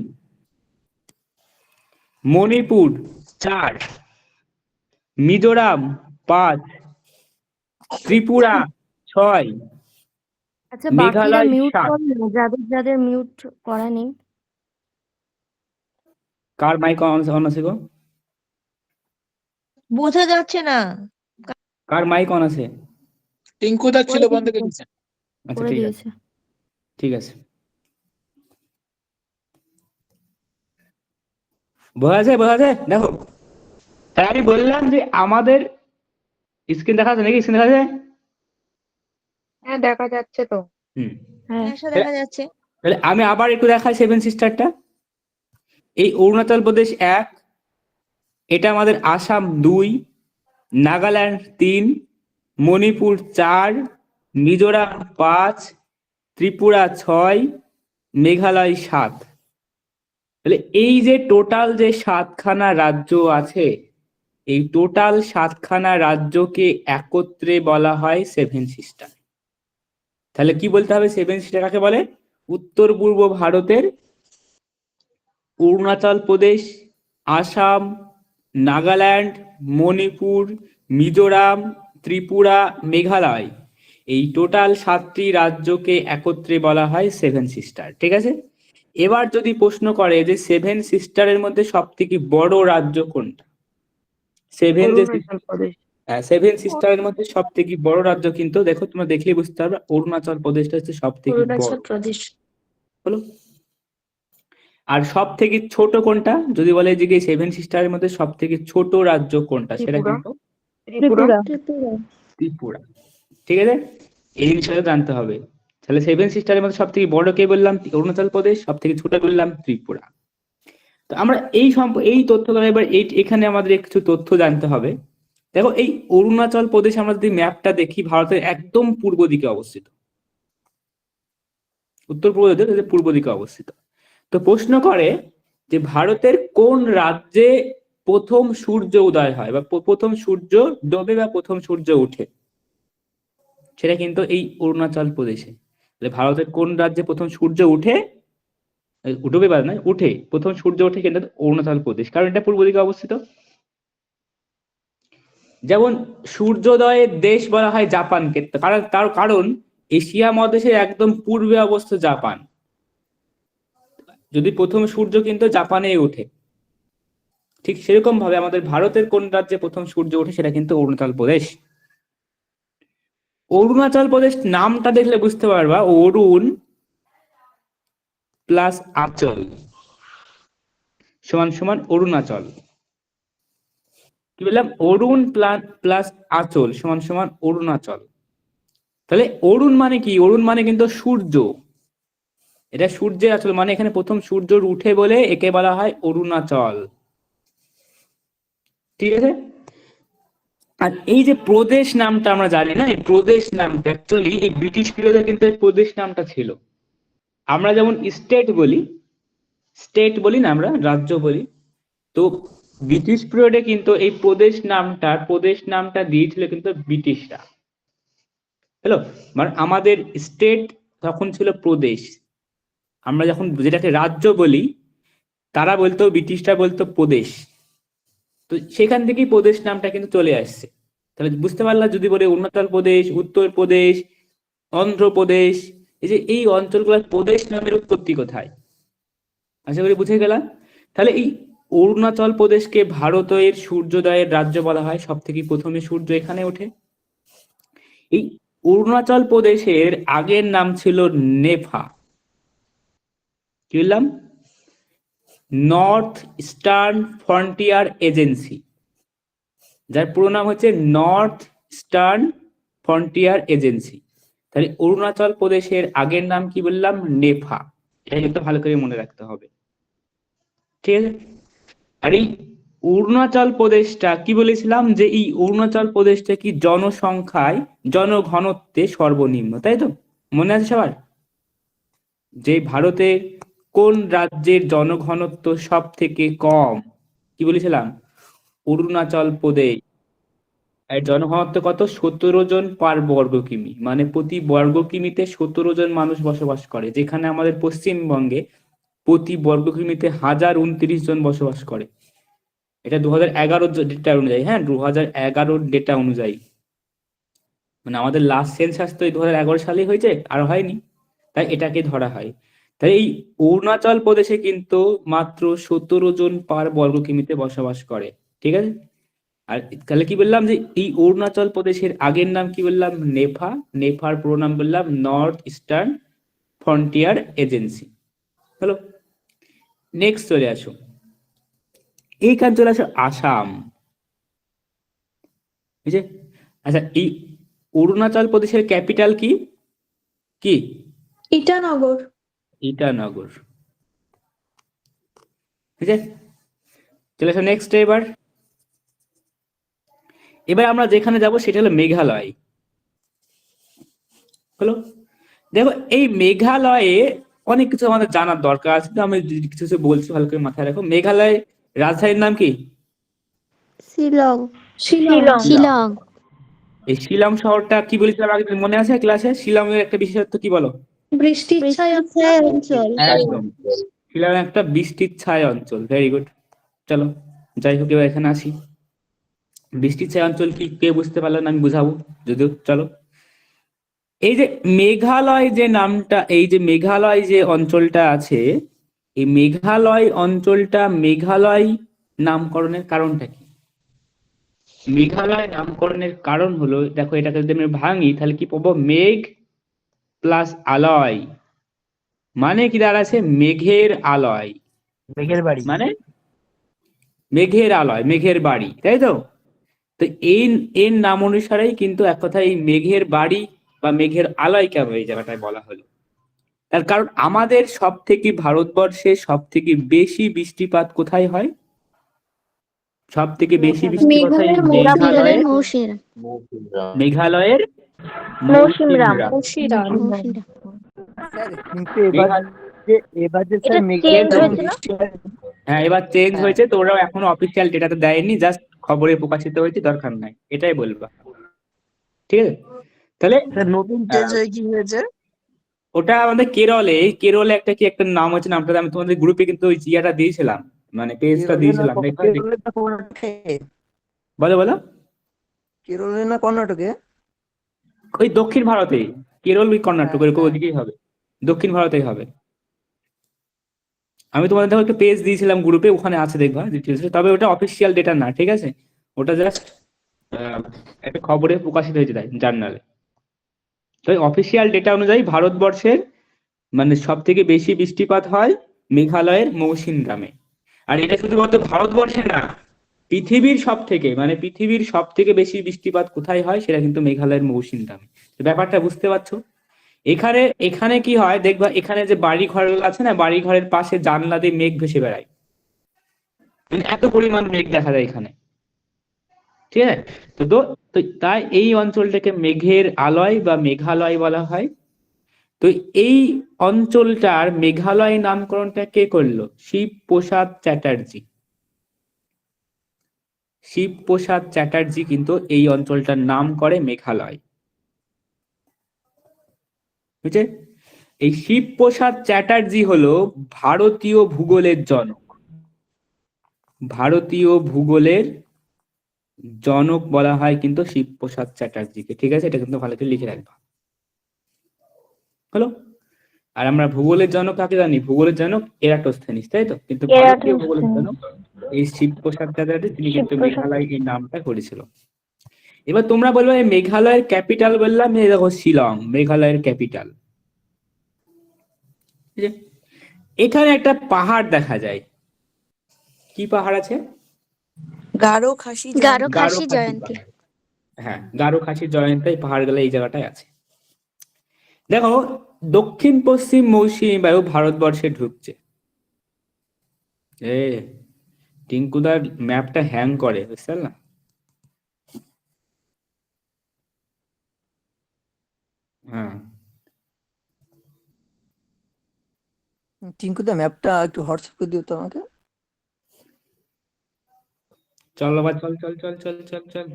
মণিপুর 4, মিজোরাম 5, ত্রিপুরা 6, আচ্ছা, বাকিরা মেঘালয় মিউট 7। করো না, যাদের মিউট করা নেই। কার মাইক অন আছে গো? বোঝা যাচ্ছে না। কার মাইক অন আছে? টিঙ্কু দা ছিল বন্ধ করে দিয়েছেন। আচ্ছা করে ঠিক আছে, দিয়েছে। ঠিক আছে। বোঝা যায়, বোঝা যায়? দেখো, তাই আমি বললাম যে আমাদের স্ক্রিন দেখা যাচ্ছে নাকি? স্ক্রিন দেখা যায়? হ্যাঁ দেখা যাচ্ছে তো। হুম। হ্যাঁ দেখা যাচ্ছে। তাহলে আমি আবার একটু দেখাই সেভেন সিস্টারটা। এই অরুণাচল প্রদেশ 1, এটা আমাদের আসাম 2, নাগাল্যান্ড 3, মণিপুর 4, মিজোরাম 5, ত্রিপুরা 6, মেঘালয় 7। তাহলে এই যে টোটাল যে 7খানা রাজ্য আছে, এই টোটাল 7খানা রাজ্যকে একত্রে বলা হয় সেভেন সিস্টার। তাহলে কি বলতে হবে? সেভেন সিস্টার কাকে বলে? উত্তর পূর্ব ভারতের অরুণাচল প্রদেশ, আসাম, নাগাল্যান্ড, মণিপুর, মিজোরাম, ত্রিপুরা, মেঘালয়, এই টোটাল 7টি রাজ্যকে একত্রে বলা হয় সেভেন সিস্টার। ঠিক আছে? এবার যদি প্রশ্ন করে যে সেভেন সিস্টারের মধ্যে সব থেকে বড় রাজ্য কোনটা? অরুণাচল প্রদেশ। সেভেন সিস্টারের মধ্যে সব থেকে বড় রাজ্য কিন্তু দেখো, তোমরা দেখলেই বুঝতে পারবে অরুণাচল প্রদেশটা হচ্ছে সব থেকে বড়। অরুণাচল প্রদেশ। হলো। আর সব থেকে ছোট কোনটা? যদি বলে যে সেভেন সিস্টারের মধ্যে সব থেকে ছোট রাজ্য কোনটা, সেটা ত্রিপুরা। কিন্তু ত্রিপুরা। ত্রিপুরা। ঠিক আছে? এই জিনিসটা জানতে হবে। তাহলে সেভেন সিস্টারের মধ্যে সব থেকে বড় কে বললাম? অরুণাচল প্রদেশ। সব থেকে ছোট বললাম ত্রিপুরা। তো আমরা এই তথ্যগুলো এবার এখানে আমাদের কিছু তথ্য জানতে হবে। দেখো, এই অরুণাচল প্রদেশ আমরা যদি ম্যাপটা দেখি, ভারতের একদম পূর্ব দিকে অবস্থিত। উত্তর পূর্ব দিকে, পূর্ব দিকে অবস্থিত। তো প্রশ্ন করে যে ভারতের কোন রাজ্যে প্রথম সূর্য উদয় হয়, বা প্রথম সূর্য ডোবে, বা প্রথম সূর্য ওঠে? সেটা কিন্তু এই অরুণাচল প্রদেশে। ভারতের কোন রাজ্যে প্রথম সূর্য উঠে, ডোবে বা নয়, উঠে, প্রথম সূর্য ওঠে কিন্তু অরুণাচল প্রদেশ, কারণ এটা পূর্ব দিকে অবস্থিত। যেমন সূর্যোদয়ের দেশ বলা হয় জাপানকে, তার কারণ এশিয়া মহাদেশের একদম পূর্বে অবস্থিত জাপান। যদি প্রথম সূর্য কিন্তু জাপানে ওঠে, ঠিক সেরকম ভাবে আমাদের ভারতের কোন রাজ্যে প্রথম সূর্য ওঠে, সেটা কিন্তু অরুণাচল প্রদেশ। অরুণাচল প্রদেশ নামটা দেখলে বুঝতে পারবা, অরুণ প্লাস আচল সমান সমান অরুণাচল। কি বললাম? অরুণ প্লাস আচল সমান সমান অরুণাচল। তাহলে অরুণ মানে কি? অরুণ মানে কিন্তু সূর্য, এটা সূর্যের আচল, মানে এখানে প্রথম সূর্য উঠে বলে একে বলা হয় অরুণাচল। ঠিক আছে? আর এই যে প্রদেশ নামটা আমরা জানি না, এই প্রদেশ নামটা অ্যাকচুয়ালি এই ব্রিটিশ পিরিয়ডে কিন্তু এই প্রদেশ নামটা ছিল। আমরা যেমন স্টেট বলি না, আমরা রাজ্য বলি। তো ব্রিটিশ পিরিয়ডে কিন্তু এই প্রদেশ নামটা দিয়েছিল কিন্তু ব্রিটিশরা। হ্যালো, মানে আমাদের স্টেট তখন ছিল প্রদেশ। আমরা যখন যেটাকে রাজ্য বলি, তারা বলতো, ব্রিটিশরা বলতো প্রদেশ। তো সেখান থেকেই প্রদেশ নামটা কিন্তু চলে আসছে। তাহলে বুঝতে পারলাম, যদি বলে অরুণাচল প্রদেশ, উত্তর প্রদেশ, অন্ধ্রপ্রদেশ, এই অঞ্চলগুলোর প্রদেশ নামের উৎপত্তি কোথায়? আশা করি বুঝে গেলাম। তাহলে এই অরুণাচল প্রদেশকে ভারতের সূর্যোদয়ের রাজ্য বলা হয়, সব থেকে প্রথমে সূর্য এখানে ওঠে। এই অরুণাচল প্রদেশের আগের নাম ছিল নেফা। কি বললাম? নর্থ ইস্টার্ন ফ্রন্টিয়ার এজেন্সি, যার পুরো নাম হচ্ছে নর্থ ইস্টার্ন ফ্রন্টিয়ার এজেন্সি। তাহলে অরুণাচল প্রদেশের আগের নাম কি বললাম? নেফা। এটা কিন্তু ভালো করে মনে রাখতে হবে। ঠিক আছে? আর এই অরুণাচল প্রদেশটা কি বলেছিলাম, যে এই অরুণাচল প্রদেশটা কি জনসংখ্যায়, জনঘনত্বে সর্বনিম্ন, তাই তো? মনে আছে সবার? যে ভারতের কোন রাজ্যের জনঘনত্ব সব থেকে কম? কি বলেছিলাম? অরুণাচল প্রদেশ। এর জনঘনত্ব কত? 17 জন পার বর্গ কিমি, মানে প্রতি বর্গ কিমিতে 17 জন মানুষ বসবাস করে, যেখানে আমাদের পশ্চিমবঙ্গে প্রতি বর্গ কিমিতে 1029 জন বসবাস করে। এটা 2011 ডেটা অনুযায়ী, হ্যাঁ, 2011 ডেটা অনুযায়ী। মানে আমাদের লাস্ট সেন্সাস তো 2011 সালেই হয়েছে, আর হয়নি, তাই এটাকে ধরা হয়। তাই এই অরুণাচল প্রদেশে কিন্তু মাত্র 17 জন পার বর্গ কিমিতে বসবাস করে। ঠিক আছে? আর তাহলে কি বললাম যে এই অরুণাচল প্রদেশের আগের নাম কি বললাম? নেফা। নেফার পুরো নাম বললাম নর্থ ইস্টার্ন ফ্রন্টিয়ার এজেন্সি। হলো। নেক্সট চলে আসো, এইখান চলে আসো আসাম। বুঝছে? আচ্ছা, এই অরুণাচল প্রদেশের ক্যাপিটাল কি? কি? ইটানগর। ইটানগর। ঠিক আছে, চলে আসো নেক্সট। এবার আমরা যেখানে যাব সেটা হলো মেঘালয়। হলো। দেখো এই মেঘালয়ে অনেক কিছু আমাদের জানার দরকার আছে, তো আমি কিছু কিছু বলছি, ভালো করে মাথায় রাখো। মেঘালয় রাজধানীর নাম কি? শিলং। শিলং। শিলং। এই শিলং শহরটা কি বলেছিলাম আগে, মনে আছে ক্লাসে? শিলং এর একটা বিশেষত্ব কি বলো? বৃষ্টির ছায়া অঞ্চল। একদম, শিলং একটা বৃষ্টির ছায়া অঞ্চল। Very good. চলো যাই হোক, এবার এখানে আসি। বৃষ্টির ছায়া অঞ্চল কি কে বুঝতে পারলো না? আমি বুঝাবো যদিও। চলো, এই যে মেঘালয় যে নামটা, এই যে মেঘালয় যে অঞ্চলটা আছে, এই মেঘালয় অঞ্চলটা মেঘালয় নামকরণের কারণটা কি? মেঘালয় নামকরণের কারণ হলো, দেখো এটাকে যদি আমি ভাঙি তাহলে কি পাবো? মেঘ প্লাস আলয় মানে কি দাঁড়াচ্ছে? মেঘের আলয়। মেঘের বাড়ি। মানে মেঘের আলয়, মেঘের বাড়ি, তাই তো? তো এর নাম অনুসারেই কিন্তু এক কথায় এই মেঘের বাড়ি বা মেঘের আলয় কেন এই জায়গাটায় বলা হলো? তার কারণ আমাদের সব থেকে, ভারতবর্ষে সব থেকে বেশি বৃষ্টিপাত কোথায় হয়? সব থেকে বেশি বৃষ্টিপাত হয় মেঘালয়ের মেঘালয়ের মৌসিনরাম। মৌসিনরাম। স্যার কিন্তু এবার যে স্যার চেঞ্জ হয়েছে না? হ্যাঁ, এবার চেঞ্জ হয়েছে, তো ওরাও এখনো অফিসিয়াল ডেটাতে দেয়নি, জাস্ট খবরে প্রকাশিত হয়েছে, দরকার নাই, এটাই বলবা। ঠিক আছে, তাহলে নতুন চেঞ্জ হয়ে কি হয়েছে? ওটা আমাদের কেরলে, কেরলে একটা কি একটা নাম হচ্ছে, নামটা আমি তোমাদের গ্রুপে কিন্তু ওই ইয়েটা দিয়েছিলাম, মানে পেজটা দিয়েছিলাম। কেরলে না কর্ণাটকে? বলো বলো। কেরলে না কর্ণাটকে? ওই দক্ষিণ ভারতে, কেরল ওই কর্ণাটক এরকম ওদিকেই হবে, দক্ষিণ ভারতেই হবে। আমি তোমাদের দেখো একটা পেজ দিয়েছিলাম গ্রুপে, ওখানে আছে দেখবা ডিটেলস। তবে ওটা অফিসিয়াল ডেটা না, ঠিক আছে? ওটা জাস্ট একটা খবরে প্রকাশিত হয়েছে তাই জার্নালে। তো অফিসিয়াল ডেটা অনুযায়ী ভারতবর্ষের মানে সব থেকে বেশি বৃষ্টিপাত হয় মেঘালয়ের মৌসিনরামে। আর এটা শুধুমাত্র ভারতবর্ষে না, পৃথিবীর সব থেকে বেশি বৃষ্টিপাত কোথায় হয় সেটা কিন্তু মেঘালয়ের মৌসিনরামে। তো ব্যাপারটা বুঝতে পারছো? এখানে কি হয় দেখবা, এখানে যে বাড়ি ঘর আছে না, বাড়ি ঘরের পাশে জানলা দিয়ে মেঘ ভেসে বেড়ায়, মানে এত পরিমাণ মেঘ দেখা যায় এখানে। ঠিক আছে, তো তো তাই এই অঞ্চলটাকে মেঘের আলয় বা মেঘালয় বলা হয়। তো এই অঞ্চলটার মেঘালয় নামকরণটা কে করলো? শিবপ্রসাদ চ্যাটার্জি। শিবপ্রসাদ চ্যাটার্জি কিন্তু এই অঞ্চলটার নাম করে মেঘালয়। বুঝছে? এই শিবপ্রসাদ চ্যাটার্জি হলো ভারতীয় ভূগোলের জনক। ভারতীয় ভূগোলের জনক বলা হয় কিন্তু শিবপ্রসাদ চ্যাটার্জিকে। ঠিক আছে, এটা কিন্তু ভালো করে লিখে রাখবা। হলো। আর আমরা ভূগোলের জনক কাকে জানি? ভূগোলের জনক এরাটোস্থেনিস, তাই তো? কিন্তু ভারতীয় ভূগোলের জনক এই শিবপ্রসাদ চ্যাটার্জি, তিনি কিন্তু মেঘালয় এই নামটা করেছিল। এবার তোমরা বলবে এই মেঘালয়ের ক্যাপিটাল বললাম, এই দেখো শিলং মেঘালয়ের ক্যাপিটাল। এখানে একটা পাহাড় দেখা যায়, কি পাহাড় আছে? গারো খাসি জয়ন্তী। হ্যাঁ, গারো খাসি জয়ন্তী পাহাড় গুলো এই জায়গাটায় আছে। দেখো দক্ষিণ পশ্চিম মৌসুমী বায়ু ভারতবর্ষে ঢুকছে। টিঙ্কুদার ম্যাপটা হ্যাং করে, বুঝতে না? হ্যাঁ, টিঙ্কুদা ম্যাপটা একটু হোয়াটসঅ্যাপ করে দিও তো আমাকে। চল বাবা, চল চল চল চল চল চল।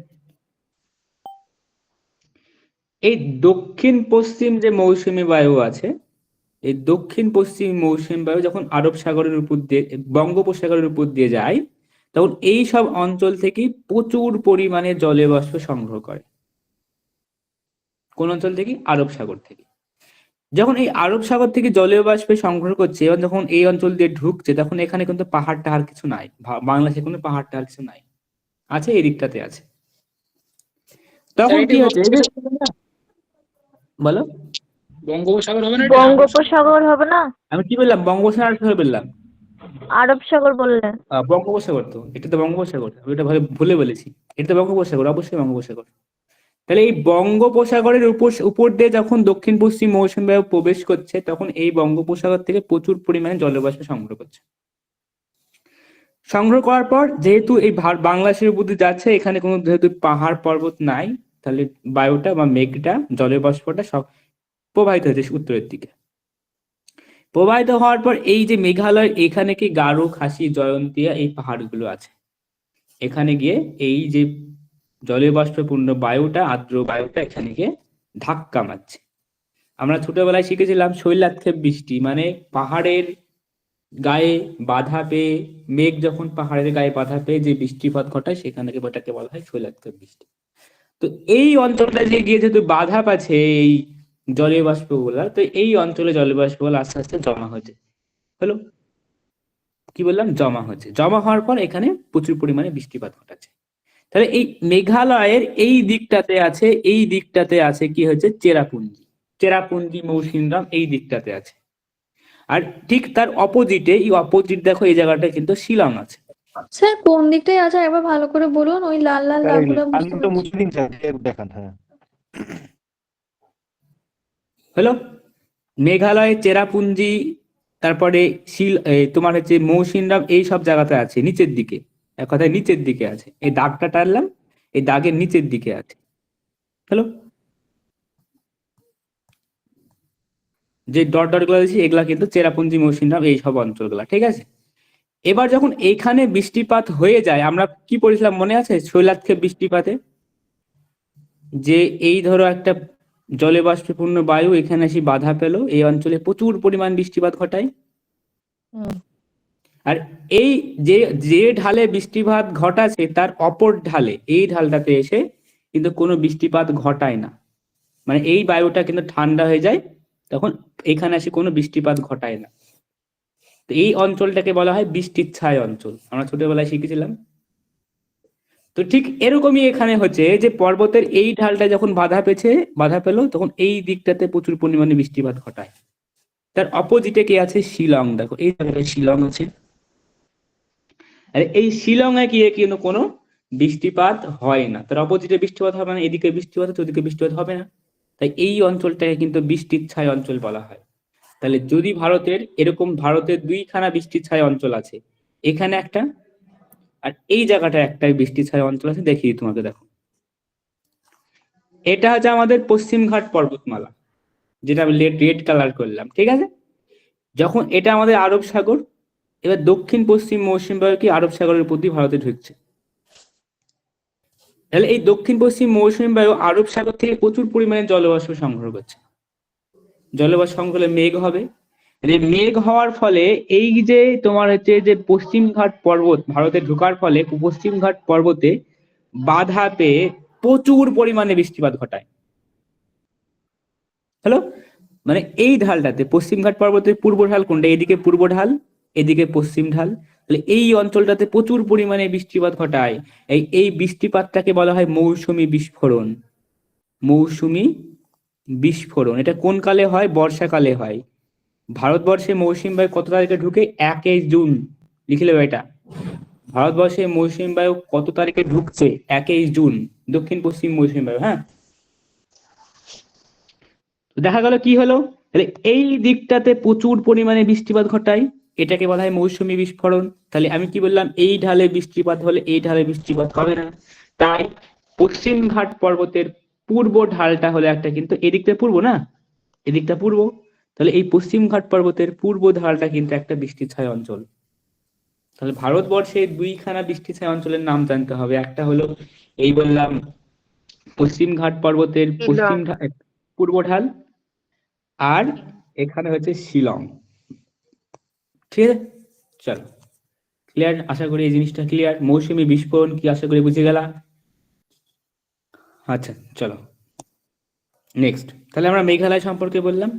এই দক্ষিণ পশ্চিম যে মৌসুমী বায়ু আছে, এই দক্ষিণ পশ্চিম মৌসুমী বায়ু যখন আরব সাগরের উপর দিয়ে, বঙ্গোপসাগরের উপর দিয়ে যায়, তখন এই সব অঞ্চল থেকে প্রচুর পরিমাণে জলীয় বাষ্প সংগ্রহ করে। কোন অঞ্চল থেকে? আরব সাগর থেকে। যখন এই আরব সাগর থেকে জলীয় বাষ্প সংগ্রহ করছে এবং যখন এই অঞ্চল দিয়ে ঢুকছে, তখন এখানে কিন্তু পাহাড় টাহাড় কিছু নাই, বাংলাদেশে কোনো পাহাড় টাহাড় কিছু নাই। আছে, এই দিকটাতে আছে। তখন কি হচ্ছে এই যে, বলো বঙ্গোপসাগর হবে না এটা? বঙ্গোপসাগর হবে না? আমি কি বললাম, বঙ্গোপসাগর কি বললাম? আরব সাগর বললেন। বঙ্গোপসাগর, তো এটা তো বঙ্গোপসাগর, আমি এটা ভুলে বলেছি, এটা তো বঙ্গোপসাগর, অবশ্যই বঙ্গোপসাগর। তাহলে এই বঙ্গোপসাগরের উপর দিয়ে যখন দক্ষিণ পশ্চিম মৌসুমী বায়ু প্রবেশ করছে, তখন এই বঙ্গোপসাগর থেকে প্রচুর পরিমাণে জলবাষ্প সংগ্রহ করছে। সংগ্রহ করার পর যেহেতু এই বাংলাদেশের উপর দিয়ে যাচ্ছে, এখানে কোনো যেহেতু পাহাড় পর্বত নাই, তাহলে বায়ুটা বা মেঘটা, জলের বাষ্পটা সব প্রবাহিত হয়েছে উত্তরের দিকে। প্রবাহিত হওয়ার পর এই যে মেঘালয়, এখানে কি গারো, খাসি, জয়ন্তিয়া এই পাহাড়গুলো আছে, এখানে গিয়ে এই যে জলীয় বাষ্পপূর্ণ বায়ুটা, আর্দ্র বায়ুটা এখানে গিয়ে ধাক্কা মারছে। আমরা ছোটবেলায় শিখেছিলাম শৈলাক্ষেপ বৃষ্টি, মানে পাহাড়ের গায়ে বাধা পেয়ে, মেঘ যখন পাহাড়ের গায়ে বাধা পেয়ে যে বৃষ্টিপাত ঘটায়, সেখানে ওটাকে বলা হয় শৈলাক্ষেপ বৃষ্টি। তো এই অঞ্চলটা যে গিয়ে যেহেতু বাধা পাচ্ছে এই জলীয় বাষ্পগুলা, তো এই অঞ্চলে জলীয় বাষ্পগুলো আস্তে আস্তে জমা হচ্ছে, হলো কি বললাম, জমা হচ্ছে। জমা হওয়ার পর এখানে প্রচুর পরিমাণে বৃষ্টিপাত ঘটাচ্ছে। তাহলে এই মেঘালয়ের এই দিকটাতে আছে কি হচ্ছে, চেরাপুঞ্জি মৌসিনরাম এই দিকটাতে আছে। আর ঠিক তার অপোজিটে, এই অপোজিট দেখো এই জায়গাটা কিন্তু শিলং আছে। স্যার কোন দিকটায় আছে একবার ভালো করে বলুন, ওই লাল লাল দাগগুলো বুঝতে আলুটা পারছি। মুছে দিন স্যার, দেখান। হ্যাঁ, হলো মেঘালয়, চেরাপুঞ্জি, তারপরে তোমার হচ্ছে মৌসিনরাম, এই সব জায়গাতে আছে নিচের দিকে, এক কথায় নিচের দিকে আছে। এই দাগটা টানলাম, এই দাগের নিচের দিকে আছে। হলো যে ডট ডট গুলো দিয়েছি, এগুলা কিন্তু চেরাপুঞ্জি, মৌসিনরাম এই সব অঞ্চলগুলা, ঠিক আছে। এবার যখন এইখানে বৃষ্টিপাত হয়ে যায়, আমরা কি পড়েছিলাম মনে আছে শৈলাক্ষেপ বৃষ্টিপাতে, যে এই ধরো একটা জলে বাষ্পপূর্ণ বায়ু এখানে এসে বাধা পেল, এই অঞ্চলে প্রচুর পরিমাণ বৃষ্টিপাত ঘটায়। আর এই যে ঢালে বৃষ্টিপাত ঘটাছে, তার অপর ঢালে, এই ঢালটাতে এসে কিন্তু কোনো বৃষ্টিপাত ঘটায় না, মানে এই বায়ুটা কিন্তু ঠান্ডা হয়ে যায়, তখন এখানে এসে কোনো বৃষ্টিপাত ঘটায় না। তো এই অঞ্চলটাকে বলা হয় বৃষ্টির ছায় অঞ্চল, আমরা ছোটবেলায় শিখেছিলাম। তো ঠিক এরকমই এখানে হচ্ছে যে পর্বতের এই ঢালটা যখন বাধা পেল, তখন এই দিকটাতে প্রচুর পরিমাণে বৃষ্টিপাত ঘটায়। তার অপোজিটে কে আছে, শিলং, দেখো এই জায়গায় শিলং আছে। আর এই শিলং এ গিয়ে কিন্তু কোনো বৃষ্টিপাত হয় না, তার অপোজিটে বৃষ্টিপাত হবে না, এদিকে বৃষ্টিপাত হচ্ছে, ওদিকে বৃষ্টিপাত হবে না। তাই এই অঞ্চলটাকে কিন্তু বৃষ্টির ছায় অঞ্চল বলা হয়। তাহলে যদি ভারতের দুইখানা বৃষ্টির ছায় অঞ্চল আছে, এখানে একটা আর এই জায়গাটা একটা বৃষ্টির ছায় অঞ্চল আছে, দেখিয়ে তোমাকে, দেখো এটা হচ্ছে আমাদের পশ্চিমঘাট পর্বতমালা, যেটা আমি রেড কালার করলাম, ঠিক আছে। যখন এটা আমাদের আরব সাগর, এবার দক্ষিণ পশ্চিম মৌসুমী বায়ু কি আরব সাগরের প্রতি ভারতে ঢুকছে। তাহলে এই দক্ষিণ পশ্চিম মৌসুমী বায়ু আরব সাগর থেকে প্রচুর পরিমাণে জলবাষ্প সংগ্রহ করছে। জলবাষ্প সংগ্রহে মেঘ হবে, মেঘ হওয়ার ফলে এই যে তোমার হচ্ছে যে পশ্চিমঘাট পর্বত ভারতে ঢোকার ফলে পশ্চিমঘাট পর্বতে বাধা পেয়ে প্রচুর পরিমাণে বৃষ্টিপাত ঘটায়। হ্যালো, মানে এই ঢালটাতে পশ্চিমঘাট পর্বতের পূর্ব ঢাল কোনটা, এদিকে পূর্ব ঢাল, এদিকে পশ্চিম ঢাল, তাহলে এই অঞ্চলটাতে প্রচুর পরিমাণে বৃষ্টিপাত ঘটায়। এই বৃষ্টিপাতটাকে বলা হয় মৌসুমী বিস্ফোরণ। মৌসুমী বিস্ফোরণ এটা কোন কালে হয়, বর্ষাকালে হয়। ভারতবর্ষে মৌসুমী বায়ু কত তারিখে ঢুকে, 1 জুন, লিখে নেবে এটা। ভারতবর্ষে মৌসুমী বায়ু কত তারিখে ঢুকছে, 1 জুন, দক্ষিণ পশ্চিম মৌসুমী বায়ু। হ্যাঁ, দেখা গেল কি হলো, তাহলে এই দিকটাতে প্রচুর পরিমাণে বৃষ্টিপাত ঘটায়, এটাকে বলা হয় মৌসুমী বিস্ফোরণ। তাহলে আমি কি বললাম, এই ঢালে বৃষ্টিপাত হলে এই ঢালে বৃষ্টিপাত হবে না। তাই পশ্চিমঘাট পর্বতের পূর্ব ঢালটা হলে একটা, কিন্তু এদিকটা পূর্ব না, এদিকটা পূর্ব, তাহলে এই পশ্চিমঘাট পর্বতের পূর্ব ঢালটা কিন্তু একটা বৃষ্টির ছায় অঞ্চল। তাহলে ভারতবর্ষে দুইখানা বৃষ্টির ছায় অঞ্চলের নাম জানতে হবে, একটা হলো এই বললাম পশ্চিমঘাট পর্বতের পূর্ব ঢাল, আর এখানে হচ্ছে শিলং। ঠিক আছে, চলো ক্লিয়ার, আশা করি এই জিনিসটা ক্লিয়ার। মৌসুমী বিস্ফোরণ কি আশা করি বুঝে গেলা। আচ্ছা চলো নেক্সট, তাহলে আমরা মেঘালয় সম্পর্কে বললাম,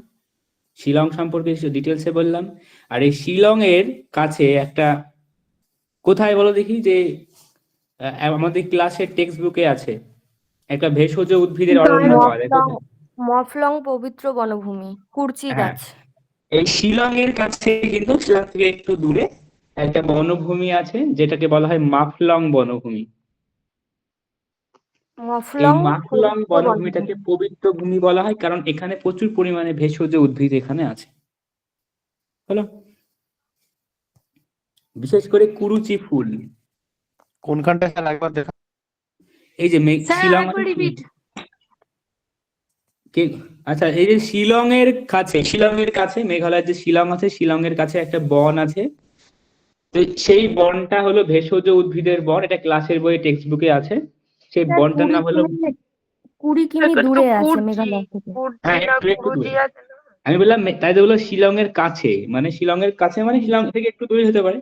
শিলং সম্পর্কে ডিটেলসে বললাম। আর এই শিলং এর কাছে একটা কোথায় বলো দেখি, যে আমাদের ক্লাসের টেক্সট বুকে আছে, একটা ভেষজ উদ্ভিদের অরণ্য পাওয়া যায় মফলং কোথায়? মফলং পবিত্র বনভূমি, কুরচি হ্যাঁ, গাছ। এই শিলং এর কাছে, কিন্তু শিলং থেকে একটু দূরে একটা বনভূমি আছে যেটাকে বলা হয় মাফলং বনভূমি। এই মফলং মাফলং পবিত্র বনভূমিটাকে বনভূমি। পবিত্র ভূমি বলা হয় কারণ এখানে প্রচুর পরিমাণে ভেষজ উদ্ভিদ এখানে আছে। হলো, বিশেষ করে কুরুচি ফুল। কোনখানটা স্যার একবার দেখা? এই যে স্যার শিলং আরেকবার আছে, রিপিট। আচ্ছা, এই যে শিলং এর কাছে মেঘালয়ের যে শিলং আছে, শিলং এর কাছে একটা বন আছে। তো সেই বনটা হলো ভেষজ উদ্ভিদের বন, এটা ক্লাসের বইয়ে টেক্সট বুকে আছে। সেই স্যার বনটার নাম হলো, 20 কিমি তো দূরে আছে কুর্চি মেঘালয় থেকে। কুর্চি হ্যাঁ না একটু একটু কুরুচি দূরে। আছে না? আমি বললাম তাই তো বললো শিলং এর কাছে, মানে শিলং এর কাছে মানে শিলং থেকে একটু দূরে হতে পারে।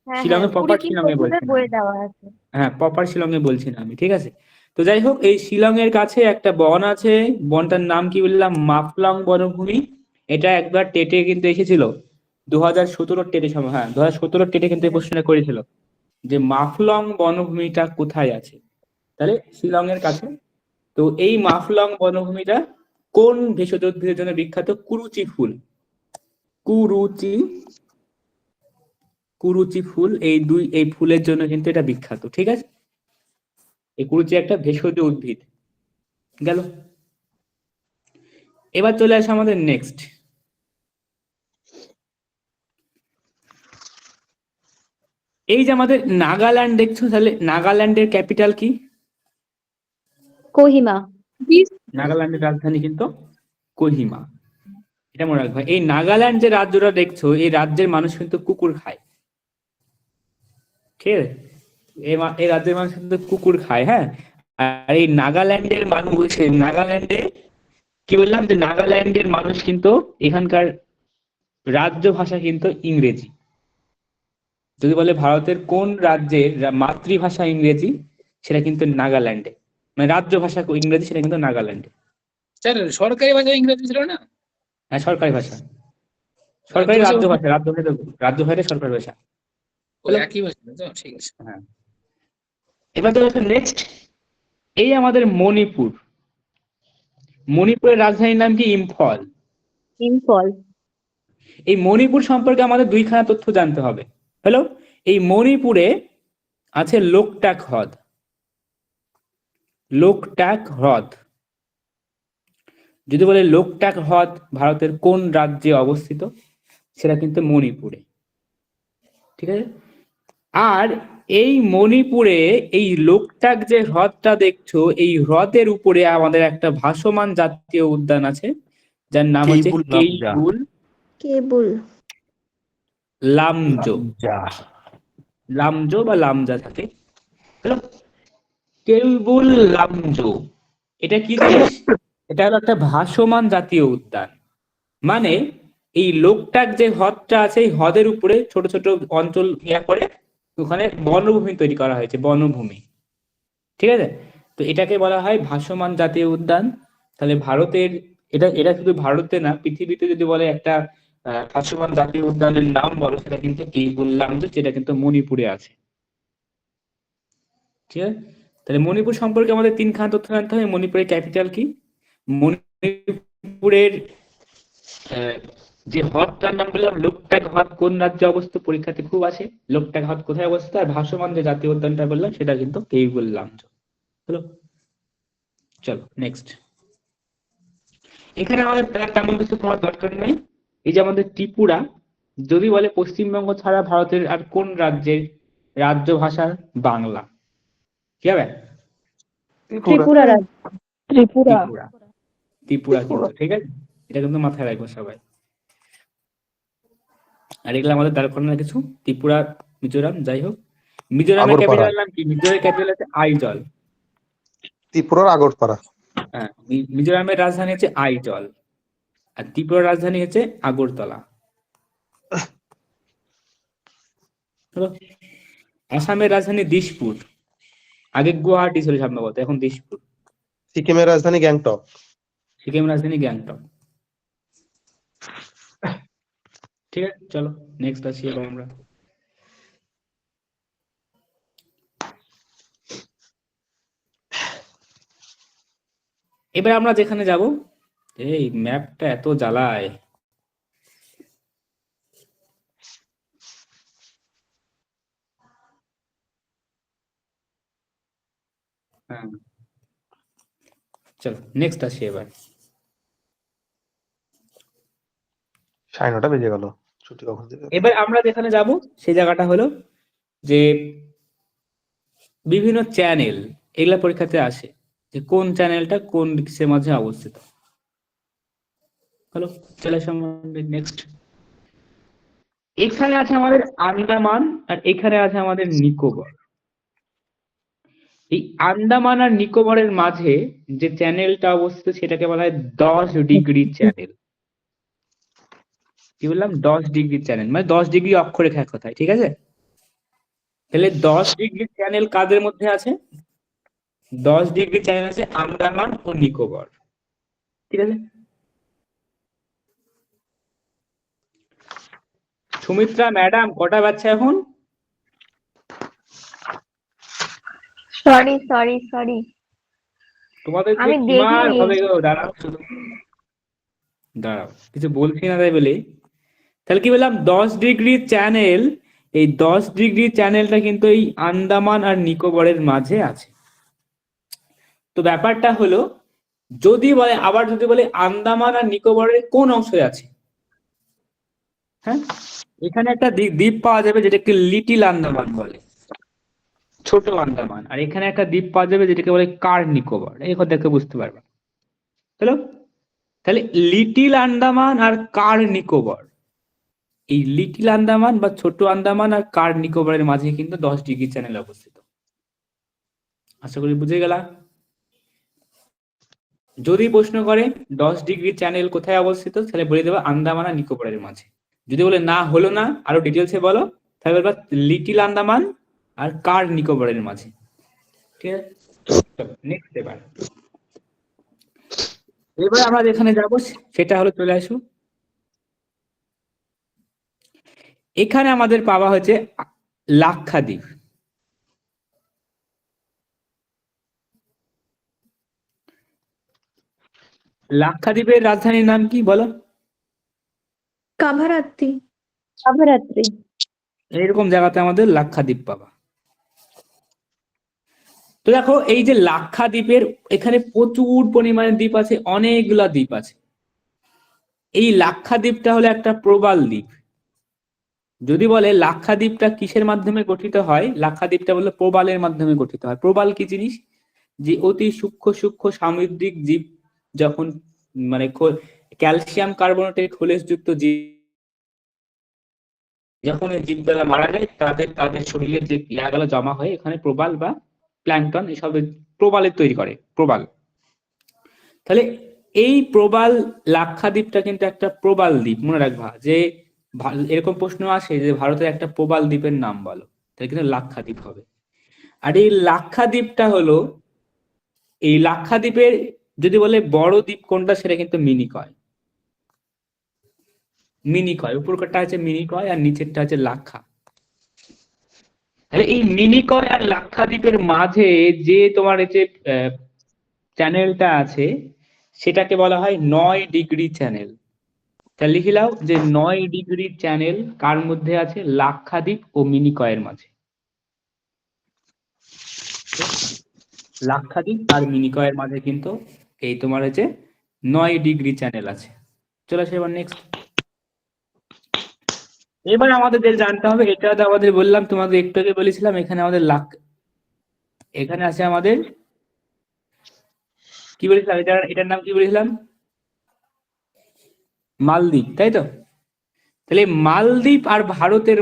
হ্যাঁ শিলং হ্যাঁ, এর 20 প্রপার কিমি শিলং এ দূরে বলছি না বয়ে আমি। দেওয়া আছে। হ্যাঁ, প্রপার শিলং এ বলছি না আমি, ঠিক আছে। তো যাই হোক, এই শিলং এর কাছে একটা বন আছে, বনটার নাম কি বললাম, মাফলং বনভূমি। এটা একবার টেটে কিন্তু এসেছিল, 2017 টেটে সময়, হ্যাঁ 2017 টেটে কিন্তু এই প্রশ্নটা করেছিল যে মাফলং বনভূমিটা কোথায় আছে। তাহলে শিলং এর কাছে। তো এই মাফলং বনভূমিটা কোন ভেষজ উদ্ভিদের জন্য বিখ্যাত? কুরুচি ফুল। কুরুচি কুরুচি ফুল, এই ফুলের জন্য কিন্তু এটা বিখ্যাত, ঠিক আছে। এই কুরুচি একটা ভেষজ উদ্ভিদ গেল। এবার চলে আসে আমাদের নেক্সট। এই যে আমাদের নাগাল্যান্ড দেখছো, তাহলে নাগাল্যান্ডের ক্যাপিটাল কি? কোহিমা। নাগাল্যান্ডের রাজধানী কিন্তু কোহিমা। এটা মনে রাখবে। এই নাগাল্যান্ড যে রাজ্যটা দেখছো, এই রাজ্যের মানুষ কিন্তু কুকুর খায়, ঠিক আছে। এই রাজ্যের মানুষ কিন্তু কুকুর খায়, হ্যাঁ। আর এই নাগাল্যান্ডে কি বললাম, যে নাগাল্যান্ডের মানুষ কিন্তু এখানকার রাজ্য ভাষা কিন্তু ইংরেজি। যদি বলে ভারতের কোন রাজ্যের মাতৃভাষা ইংরেজি, সেটা কিন্তু নাগাল্যান্ডে, মানে রাজ্য ভাষা ইংরেজি, সেটা কিন্তু নাগাল্যান্ডে। স্যার সরকারি ভাষা ইংরেজি ছিল না? হ্যাঁ, সরকারি ভাষা, সরকারি রাজ্য ভাষা, রাজ্য ভাষা সরকারি ভাষা। ও একই ভাষা তো, ঠিক আছে। হ্যাঁ, এবার তো নেক্সট, এই আমাদের মণিপুর। মণিপুরের রাজধানীর নাম কি? ইম্ফল। ইম্ফল। এই মণিপুর সম্পর্কে আমাদের দুইখানা তথ্য জানতে হবে। হ্যালো, এই মণিপুরে আছে লোকটাক হ্রদ। লোকটাক হ্রদ, যদি বলে লোকটাক হ্রদ ভারতের কোন রাজ্যে অবস্থিত, সেটা কিন্তু মণিপুরে, ঠিক আছে। আর এই মণিপুরে এই লোকটাক যে হ্রদটা দেখছো, এই হ্রদের উপরে আমাদের একটা ভাসমান জাতীয় উদ্যান আছে, যার নাম হচ্ছে কেবল লামজো। লামজো বা লামজা থাকে। হ্যালো, কেলবুল লামজো, এটা কি জিনিস? এটা হলো একটা ভাসমান জাতীয় উদ্যান। মানে এই লোকটাক যে হ্রদটা আছে, এই হ্রদের উপরে ছোট ছোট অঞ্চল করে ওখানে বনভূমি তৈরি করা হয়েছে, বনভূমি, ঠিক আছে। তো এটাকে বলা হয় ভাসমান জাতীয় উদ্যান। তাহলে ভারতের, এটা শুধু ভারতে না, পৃথিবীতে যদি বলে একটা ভাসমান জাতীয় উদ্যানের নাম বলো, সেটা কিন্তু কি বললাম, যেটা কিন্তু মণিপুরে আছে, ঠিক আছে। তাহলে মণিপুর সম্পর্কে আমাদের তিনখানা তথ্য জানতে হবে। মণিপুরের ক্যাপিটাল কি, মণিপুরের যে হ্রদটার নাম বললাম লোকটাক হ্রদ কোন রাজ্যে অবস্থিত, পরীক্ষাতে খুব আসে, লোকটাক হ্রদ কোথায় অবস্থিত। আর ভাসমান যে জাতীয় উদ্যানটা বললাম, সেটা কিন্তু কেইবুল লামজো। হলো, চলো নেক্সট। এখানে আমাদের তেমন কিছু তোমার দরকার নেই। এই যে আমাদের ত্রিপুরা, যদি বলে পশ্চিমবঙ্গ ছাড়া ভারতের আর কোন রাজ্যের রাজ্য ভাষা বাংলা, কি হবে? ত্রিপুরা রাজ্য। ত্রিপুরা। ত্রিপুরা কিন্তু, ঠিক আছে, এটা কিন্তু মাথায় রাখবো সবাই। আর এগুলো আমাদের দরকার না কিছু। ত্রিপুরা, মিজোরাম, যাই হোক। মিজোরামের ক্যাপিটাল নাম কি? মিজোরামের ক্যাপিটাল হচ্ছে আইজল। ত্রিপুরার আগরপাড়া। হ্যাঁ, মিজোরামের রাজধানী হচ্ছে আইজল, আর ত্রিপুরার রাজধানী হচ্ছে আগরতলা। হলো, আসামের রাজধানী দিসপুর, আগে গুয়াহাটি ছিল সম্ভবত, এখন দিসপুর। সিকিমের রাজধানী গ্যাংটক। সিকিমের রাজধানী গ্যাংটক। ঠিক আছে, চলো নেক্সট আসি এবার আমরা। এবার আমরা যেখানে যাব, এই ম্যাপটা এত জ্বালায়। হ্যাঁ, চলো নেক্সট আসি এবার। 9:30 বেজে গেল, ছুটি কখন দেবে? এবার আমরা যেখানে যাব সেই জায়গাটা হলো যে বিভিন্ন চ্যানেল, এগুলা পরীক্ষাতে আসে যে কোন চ্যানেলটা কোন ডিস্কের মাঝে অবস্থিত। হলো, চলে আসো আমাদের নেক্সট। এখানে আছে আমাদের আন্দামান আর এখানে আছে আমাদের নিকোবর। এই আন্দামান আর নিকোবরের মাঝে যে চ্যানেলটা অবস্থিত সেটাকে বলা হয় 10° চ্যানেল। কি বললাম? 10° চ্যানেল, মানে 10° অক্ষরেখা এক কথায়, ঠিক আছে? তাহলে 10° চ্যানেল কাদের মধ্যে আছে? 10° চ্যানেল আছে আন্দামান ও নিকোবর, ঠিক আছে? সুমিত্রা ম্যাডাম কটা বাচ্চা এখন? সরি তোমাদের যে আমি কিমার দেখিনি। হবে গো, দাঁড়াও শুধু দাঁড়াও, কিছু বলছি না তাই বলে। তাহলে কি বললাম? 10° চ্যানেল, এই 10° চ্যানেলটা কিন্তু এই আন্দামান আর নিকোবরের মাঝে আছে। তো ব্যাপারটা হলো, যদি বলে আবার যদি বলে আন্দামান আর নিকোবরের কোন অংশে আছে, হ্যাঁ, এখানে একটা দ্বীপ পাওয়া যাবে যেটাকে লিটিল আন্দামান বলে, ছোট আন্দামান। আর এখানে একটা দ্বীপ পাওয়া যাবে যেটাকে বলে কার নিকোবর। এই কথা দেখে বুঝতে পারবা। হ্যালো, তাহলে লিটিল আন্দামান আর কার নিকোবর, এই লিটিল আন্দামান বা ছোট আন্দামান আর কার নিকোবরের মাঝে কিন্তু 10° চ্যানেল অবস্থিত। আশা করি বুঝে গেলা। যদি প্রশ্ন করে 10° চ্যানেল কোথায় অবস্থিত, তাহলে বলে দেবো আন্দামান আর নিকোবরের মাঝে। যদি বলে না হলো না, আরো ডিটেলসে বলো, তাহলে বলবা লিটিল আন্দামান আর কার নিকোবরের মাঝে, ঠিক আছে? নেক্সট এবার আমরা যেখানে যাবো সেটা হলো, চলে আসো, এখানে আমাদের পাওয়া হচ্ছে লাক্ষাদ্বীপ। লাক্ষাদ্বীপের রাজধানীর নাম কি বলো? কাভারাত্তি। এইরকম জায়গাতে আমাদের লাক্ষাদ্বীপ পাবা। তো দেখো, এই যে লাক্ষাদ্বীপের এখানে প্রচুর পরিমাণে দ্বীপ আছে, অনেকগুলা দ্বীপ আছে। এই লাক্ষাদ্বীপটা হলো একটা প্রবাল দ্বীপ। যদি বলে লাক্ষাদ্বীপটা কিসের মাধ্যমে গঠিত হয়, লাক্ষাদ্বীপটা বলে প্রবালের মাধ্যমে গঠিত হয়। প্রবাল কি জিনিস? যে অতি সূক্ষ্ম সূক্ষ্ম সামুদ্রিক জীব যখন মানে ক্যালসিয়াম কার্বনেটের খোলসযুক্ত জীব যখন এই জীবগুলা মারা যায়, তাদের শরীরে যে ক্রিয়াগুলো জমা হয়ে এখানে প্রবাল বা প্ল্যাঙ্কটন এসব প্রবালের তৈরি করে প্রবাল। তাহলে এই প্রবাল লাক্ষাদ্বীপটা কিন্তু একটা প্রবাল দ্বীপ, মনে রাখবা। যে এরকম প্রশ্ন আসে যে ভারতের একটা প্রবাল দ্বীপের নাম বলো, তাহলে কিন্তু লাক্ষাদ্বীপ হবে। আর এই লাক্ষাদ্বীপটা হলো, এই লাক্ষাদ্বীপের যদি বলে বড় দ্বীপ কোনটা, সেটা কিন্তু মিনিকয়। মিনিকয় উপরকারটা আছে মিনিকয় আর নিচেরটা আছে লাক্ষা। তাহলে এই মিনিকয় আর লাক্ষাদ্বীপের মাঝে যে তোমার এই যে চ্যানেলটা আছে সেটাকে বলা হয় 9° চ্যানেল। তা লিখে নাও যে 9° চ্যানেল কার মধ্যে আছে? লাক্ষাদ্বীপ ও মিনিকয়ের মাঝে। লাক্ষাদ্বীপ আর মিনিকয়ের মাঝে কিন্তু এই তোমার হচ্ছে 9° চ্যানেল আছে। চলে আসে এবার নেক্সট। এবার আমাদের জানতে হবে, এটা তো আমাদের বললাম, তোমাদের একটু আগে বলেছিলাম, এখানে আমাদের এখানে আছে আমাদের কি বলেছিলাম, এটার নাম কি বলেছিলাম? মালদ্বীপ, তাই তো? তাহলে মালদ্বীপ আর ভারতের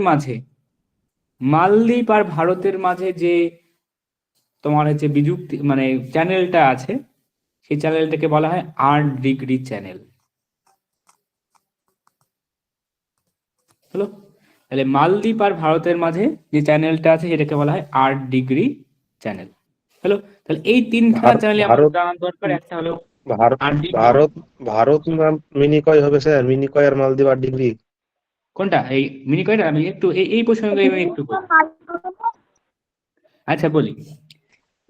মাঝে যে তোমার হচ্ছে বিযুক্তি মানে চ্যানেলটা আছে, সেই চ্যানেলটাকে বলা হয় 8° চ্যানেল। হলো, তাহলে মালদ্বীপ আর ভারতের মাঝে যে চ্যানেলটা আছে সেটাকে বলা হয় 8° চ্যানেল। হলো, তাহলে এই তিনখানা চ্যানেল আমাদের জানা দরকার। একটা হলো ভারত মিনিকয় হবে স্যার, মিনিকয় আর মালদ্বীপ 8°। কোনটা? এই মিনিকয়টা? আমি একটু এই প্রসঙ্গে আমি একটু বলি। আচ্ছা বলি,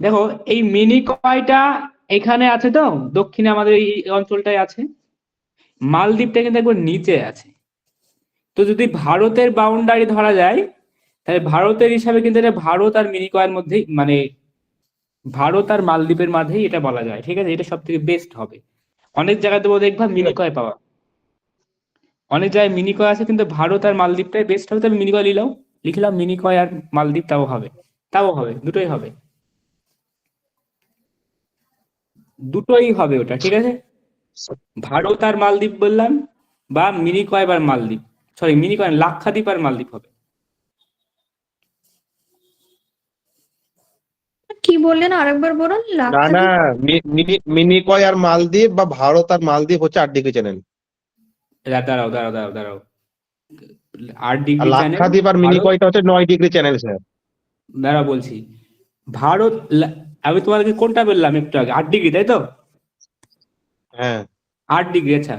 দেখো এই মিনিকয়টা এখানে আছে তো, দক্ষিণে আমাদের এই অঞ্চলটায় আছে। মালদ্বীপটা কিন্তু একবার নিচে আছে। তো যদি ভারতের বাউন্ডারি ধরা যায়, তাহলে ভারতের হিসাবে কিন্তু এটা ভারত আর মিনিকয়ের মধ্যেই, মানে ভারত আর মালদ্বীপের মাঝেই এটা বলা যায়, ঠিক আছে? এটা সব থেকে বেস্ট হবে। অনেক জায়গাতে দেখবা মিনিকয় পাওয়া, অনেক জায়গায় মিনিকয় আছে, কিন্তু ভারত আর মালদ্বীপটাই বেস্ট হবে। তবে মিনিকয় লিখলাম মিনিকয় আর মালদ্বীপ, তাও হবে, দুটোই হবে, ওটা ঠিক আছে। ভারত আর মালদ্বীপ বললাম, বা মিনিকয় আর মালদ্বীপ, সরি মিনিকয়, লাক্ষাদ্বীপ আর মালদ্বীপ হবে। কি বললেন আরেকবার বলুন? না না, লাক্ষাদ্বীপ? মিনিকয় আর মালদ্বীপ বা ভারত আর মালদ্বীপ হচ্ছে 8 ডিগ্রি চ্যানেল, দাঁড়াও 8 আর ডিগ্রি চ্যানেল। লাক্ষাদ্বীপ আর মিনিকয়টা হচ্ছে 9 ডিগ্রি চ্যানেল স্যার। দাঁড়াও বলছি, আমি তোমাদেরকে কোনটা বললাম একটু আগে, 8 ডিগ্রি, তাই তো? হ্যাঁ 8 ডিগ্রি, আচ্ছা।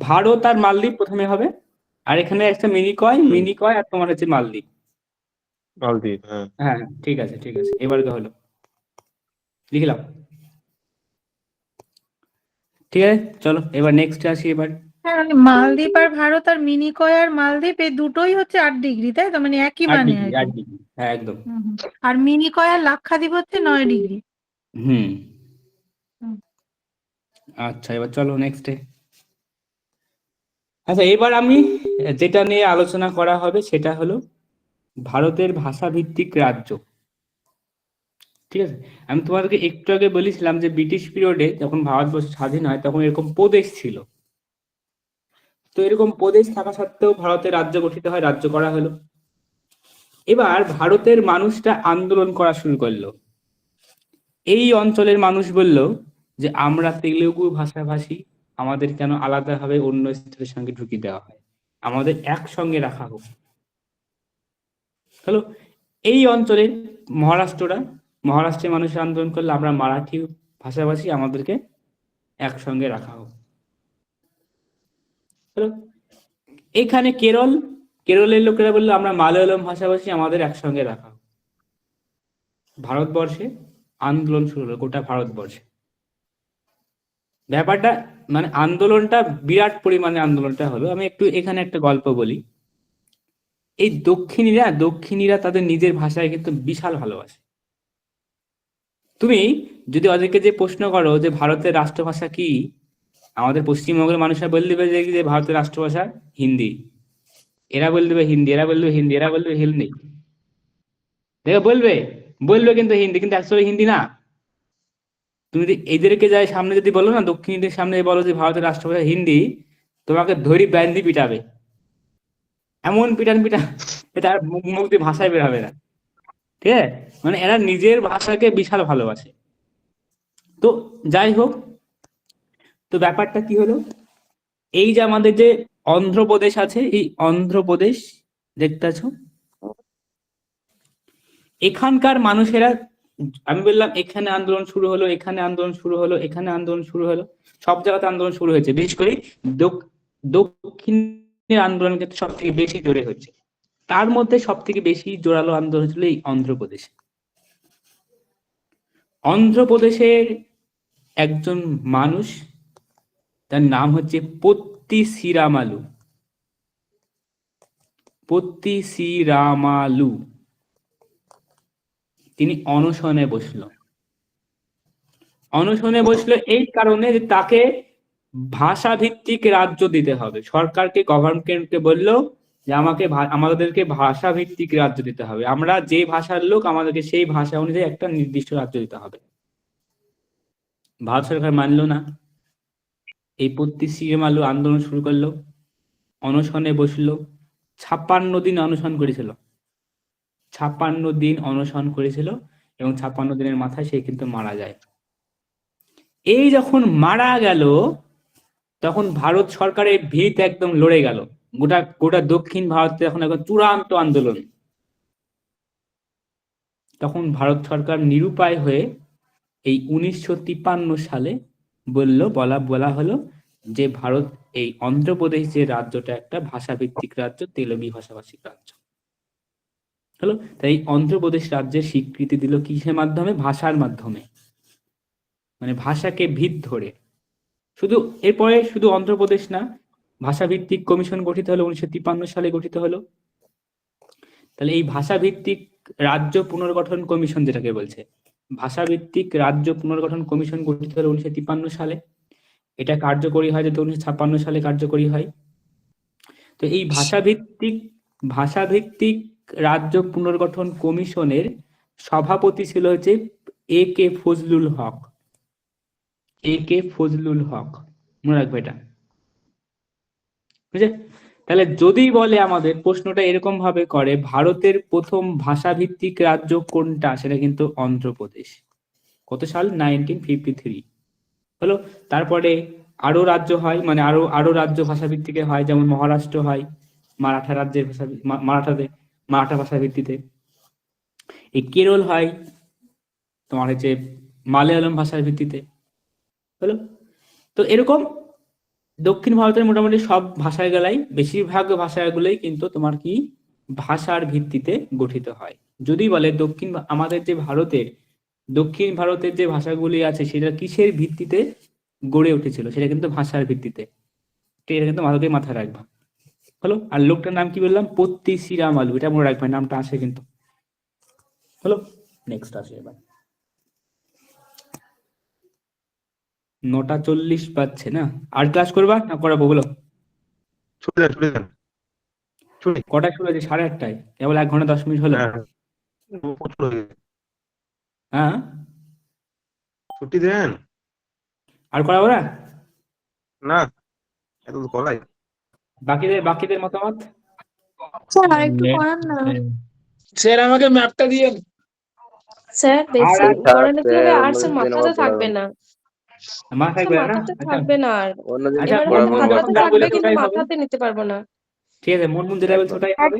ভারত আর মালদ্বীপ প্রথমে হবে, আর এখানে একটা মিনিকয় আর তোমার হচ্ছে মালদ্বীপ। মালদ্বীপ, হ্যাঁ। হ্যাঁ ঠিক আছে, এবারে তো হলো, লিখলাম। ঠিক আছে, চলো এবার নেক্সট আসি এবার। হ্যাঁ, মানে মালদ্বীপ আর ভারত আর মিনিকয় আর মালদ্বীপ এই দুটোই হচ্ছে 8 ডিগ্রি, তাই তো? মানে একই 8 মানে ডিগ্রি, আর 8 কি। ডিগ্রি, হ্যাঁ একদম। আর মিনিকয় আর লাক্ষাদ্বীপ হচ্ছে 9 ডিগ্রি। হুম। হুম। আচ্ছা, এবার চলো নেক্সটে। আচ্ছা, এবার আমি যেটা নিয়ে আলোচনা করা হবে সেটা হলো ভারতের ভাষাভিত্তিক রাজ্য। ঠিক আছে, আমি তোমাদেরকে একটু আগে বলেছিলাম যে ব্রিটিশ পিরিয়ডে যখন ভারতবর্ষ স্বাধীন হয় তখন এরকম প্রদেশ ছিল। তো এরকম প্রদেশ থাকা সত্ত্বেও ভারতের রাজ্য গঠিত হয়, রাজ্য করা হলো। এবার ভারতের মানুষটা আন্দোলন করা শুরু করলো। এই অঞ্চলের মানুষ বলল যে আমরা তেলুগু ভাষাভাষী, আমাদের কেন আলাদাভাবে অন্য স্টেটের সঙ্গে ঢুকিয়ে দেওয়া হয়, আমাদের একসঙ্গে রাখা হোক। হলো এই অঞ্চলের মহারাষ্ট্রের মানুষ আন্দোলন করলে আমরা মারাঠি ভাষাভাষী, আমাদেরকে একসঙ্গে রাখা হোক। হলো এখানে কেরলের লোকেরা বললো আমরা মালয়ালম ভাষাভাষী, আমাদের একসঙ্গে রাখা হোক। ভারতবর্ষে আন্দোলন শুরু হলো, গোটা ভারতবর্ষে। ব্যাপারটা মানে আন্দোলনটা বিরাট পরিমাণে আন্দোলনটা হলো। আমি একটু এখানে একটা গল্প বলি। এই দক্ষিণীরা তাদের নিজের ভাষায় কিন্তু বিশাল ভালোবাসে। তুমি যদি ওদেরকে যে প্রশ্ন করো যে ভারতের রাষ্ট্রভাষা কি, আমাদের পশ্চিমবঙ্গের মানুষরা বলে দেবে যে ভারতের রাষ্ট্রভাষা হিন্দি, এরা বলে দেবে হিন্দি, এরা বলবে হিন্দি, এরা বলবে হিন্দি, দেখে বলবে কিন্তু হিন্দি, কিন্তু অ্যাকচুয়ালি হিন্দি না। তুমি যদি এদেরকে যাই সামনে যদি বলো না, দক্ষিণীদের সামনে বলো যে ভারতের রাষ্ট্রভাষা হিন্দি, তোমাকে ধরি ব্যান্ডি পিটাবে, এমন পিটান তার মুখ দিয়ে ভাষায় বের হবে না। ঠিক আছে, মানে এরা নিজের ভাষাকে বিশাল ভালোবাসে। তো যাই হোক, তো ব্যাপারটা কি হলো, এই যে আমাদের যে অন্ধ্রপ্রদেশ আছে, এই অন্ধ্রপ্রদেশ দেখতেছো, এখানকার মানুষেরা, আমি বললাম এখানে আন্দোলন শুরু হলো, এখানে আন্দোলন শুরু হলো, এখানে আন্দোলন শুরু হলো, সব জায়গাতে আন্দোলন শুরু হয়েছে। বিশেষ করে দক্ষিণের আন্দোলন কিন্তু সব থেকে বেশি জোরে হচ্ছে। তার মধ্যে সব থেকে বেশি জোরালো আন্দোলন হচ্ছিল এই অন্ধ্রপ্রদেশে। অন্ধ্রপ্রদেশের একজন মানুষ, তার নাম হচ্ছে পত্তি শ্রীরামালু। তিনি অনশনে বসলো এই কারণে যে তাকে ভাষা ভিত্তিক রাজ্য দিতে হবে। সরকারকে, গভর্নমেন্টকে বললো যে আমাদেরকে ভাষা ভিত্তিক রাজ্য দিতে হবে, আমরা যে ভাষার লোক আমাদেরকে সেই ভাষা অনুযায়ী একটা নির্দিষ্ট রাজ্য দিতে হবে। ভারত সরকার মানলো না। এই পত্তি শ্রীরামালু আন্দোলন শুরু করলো, অনশনে বসলো, 56 দিন অনশন করেছিল। 56 দিন অনশন করেছিল এবং 56 দিনের মাথায় সে কিন্তু মারা যায়। এই যখন মারা গেল তখন ভারত সরকারের ভিত একদম লড়ে গেল। গোটা দক্ষিণ ভারতে এখন চূড়ান্ত আন্দোলন। তখন ভারত সরকার নিরুপায় হয়ে এই 1953 সালে বলা হলো যে ভারত, এই অন্ধ্রপ্রদেশ যে রাজ্যটা একটা ভাষাভিত্তিক রাজ্য, তেলুগু ভাষাভাষিক রাজ্য হলো। তাই অন্ধ্রপ্রদেশ রাজ্যের স্বীকৃতি দিল কিসের মাধ্যমে? ভাষার মাধ্যমে। মানে ভাষাকে ভিত ধরে। শুধু এরপরে শুধু অন্ধ্রপ্রদেশ না, ভাষাভিত্তিক কমিশন গঠিত হলো 1953 সালে গঠিত হলো। তাহলে এই ভাষাভিত্তিক রাজ্য পুনর্গঠন কমিশন যেটাকে বলছে, ভাষাভিত্তিক রাজ্য পুনর্গঠন কমিশন গঠিত হলো 1953 সালে। এটা কার্যকরী হয় যাতে 1956 সালে কার্যকরী হয়। তো এই ভাষাভিত্তিক রাজ্য পুনর্গঠন কমিশনের সভাপতি ছিল হচ্ছে A.K. ফজলুল হক। A.K. ফজলুল হক, মনে রাখবে এটা, বুঝলে? তাহলে যদি বলে আমাদের প্রশ্নটা এরকম ভাবে করে, ভারতের প্রথম ভাষাভিত্তিক রাজ্য কোনটা, সেটা কিন্তু অন্ধ্রপ্রদেশ। কত সাল? 1953 হলো। তারপরে আরো রাজ্য হয়, মানে আরো রাজ্য ভাষাভিত্তিক হয়, যেমন মহারাষ্ট্র হয় মারাঠা রাজ্যের মারাঠা ভাষা ভিত্তিতে। এই কেরল হয় তোমার হচ্ছে মালয়ালম ভাষার ভিত্তিতে, হলো। তো এরকম দক্ষিণ ভারতের মোটামুটি সব ভাষাগুলাই, বেশিরভাগ ভাষাগুলোই কিন্তু তোমার কি ভাষার ভিত্তিতে গঠিত হয়। যদি বলে আমাদের যে দক্ষিণ ভারতের যে ভাষাগুলি আছে সেটা কিসের ভিত্তিতে গড়ে উঠেছিল, সেটা কিন্তু ভাষার ভিত্তিতে। এটা কিন্তু মাথায় রাখবা, হলো। আর লোকটার নাম কি বললাম? পত্তি শ্রীরামালু, এটা মনে রাখবে, নামটা আসে কিন্তু, হলো। নেক্সট আসে এবার। 9:40 বাজছে না? আর ক্লাস করবা না করাবো বলো? ছুটি দেন ছুটি। কটায় শুরু হয়েছে? 8:30টায়, কেবল 1 ঘন্টা 10 মিনিট হলো। হ্যাঁ, প্রচুর হয়ে গেছে। হ্যাঁ, ছুটি দেন। আর করাবো না? না, এত তো করাই। বাকিদের মতামত? স্যার আর একটু করান না। স্যার আমাকে ম্যাপটা দিয়েন। স্যার বেশি আর পড়া নিতে হবে, আর স্যার মাথাতে থাকবে না, মাথায় স্যার থাকবে না? মাথাতে আচ্ছা থাকবে না। আর আচ্ছা, এবার মন মাথাতে যা থাকবে বলে কিন্তু ওটাই হবে। মাথাতে নিতে পারবো না। ঠিক আছে, মন যেটা বলছে ওটাই হবে।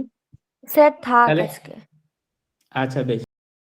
স্যার থাক তাহলে আজকে। আচ্ছা, বেশ।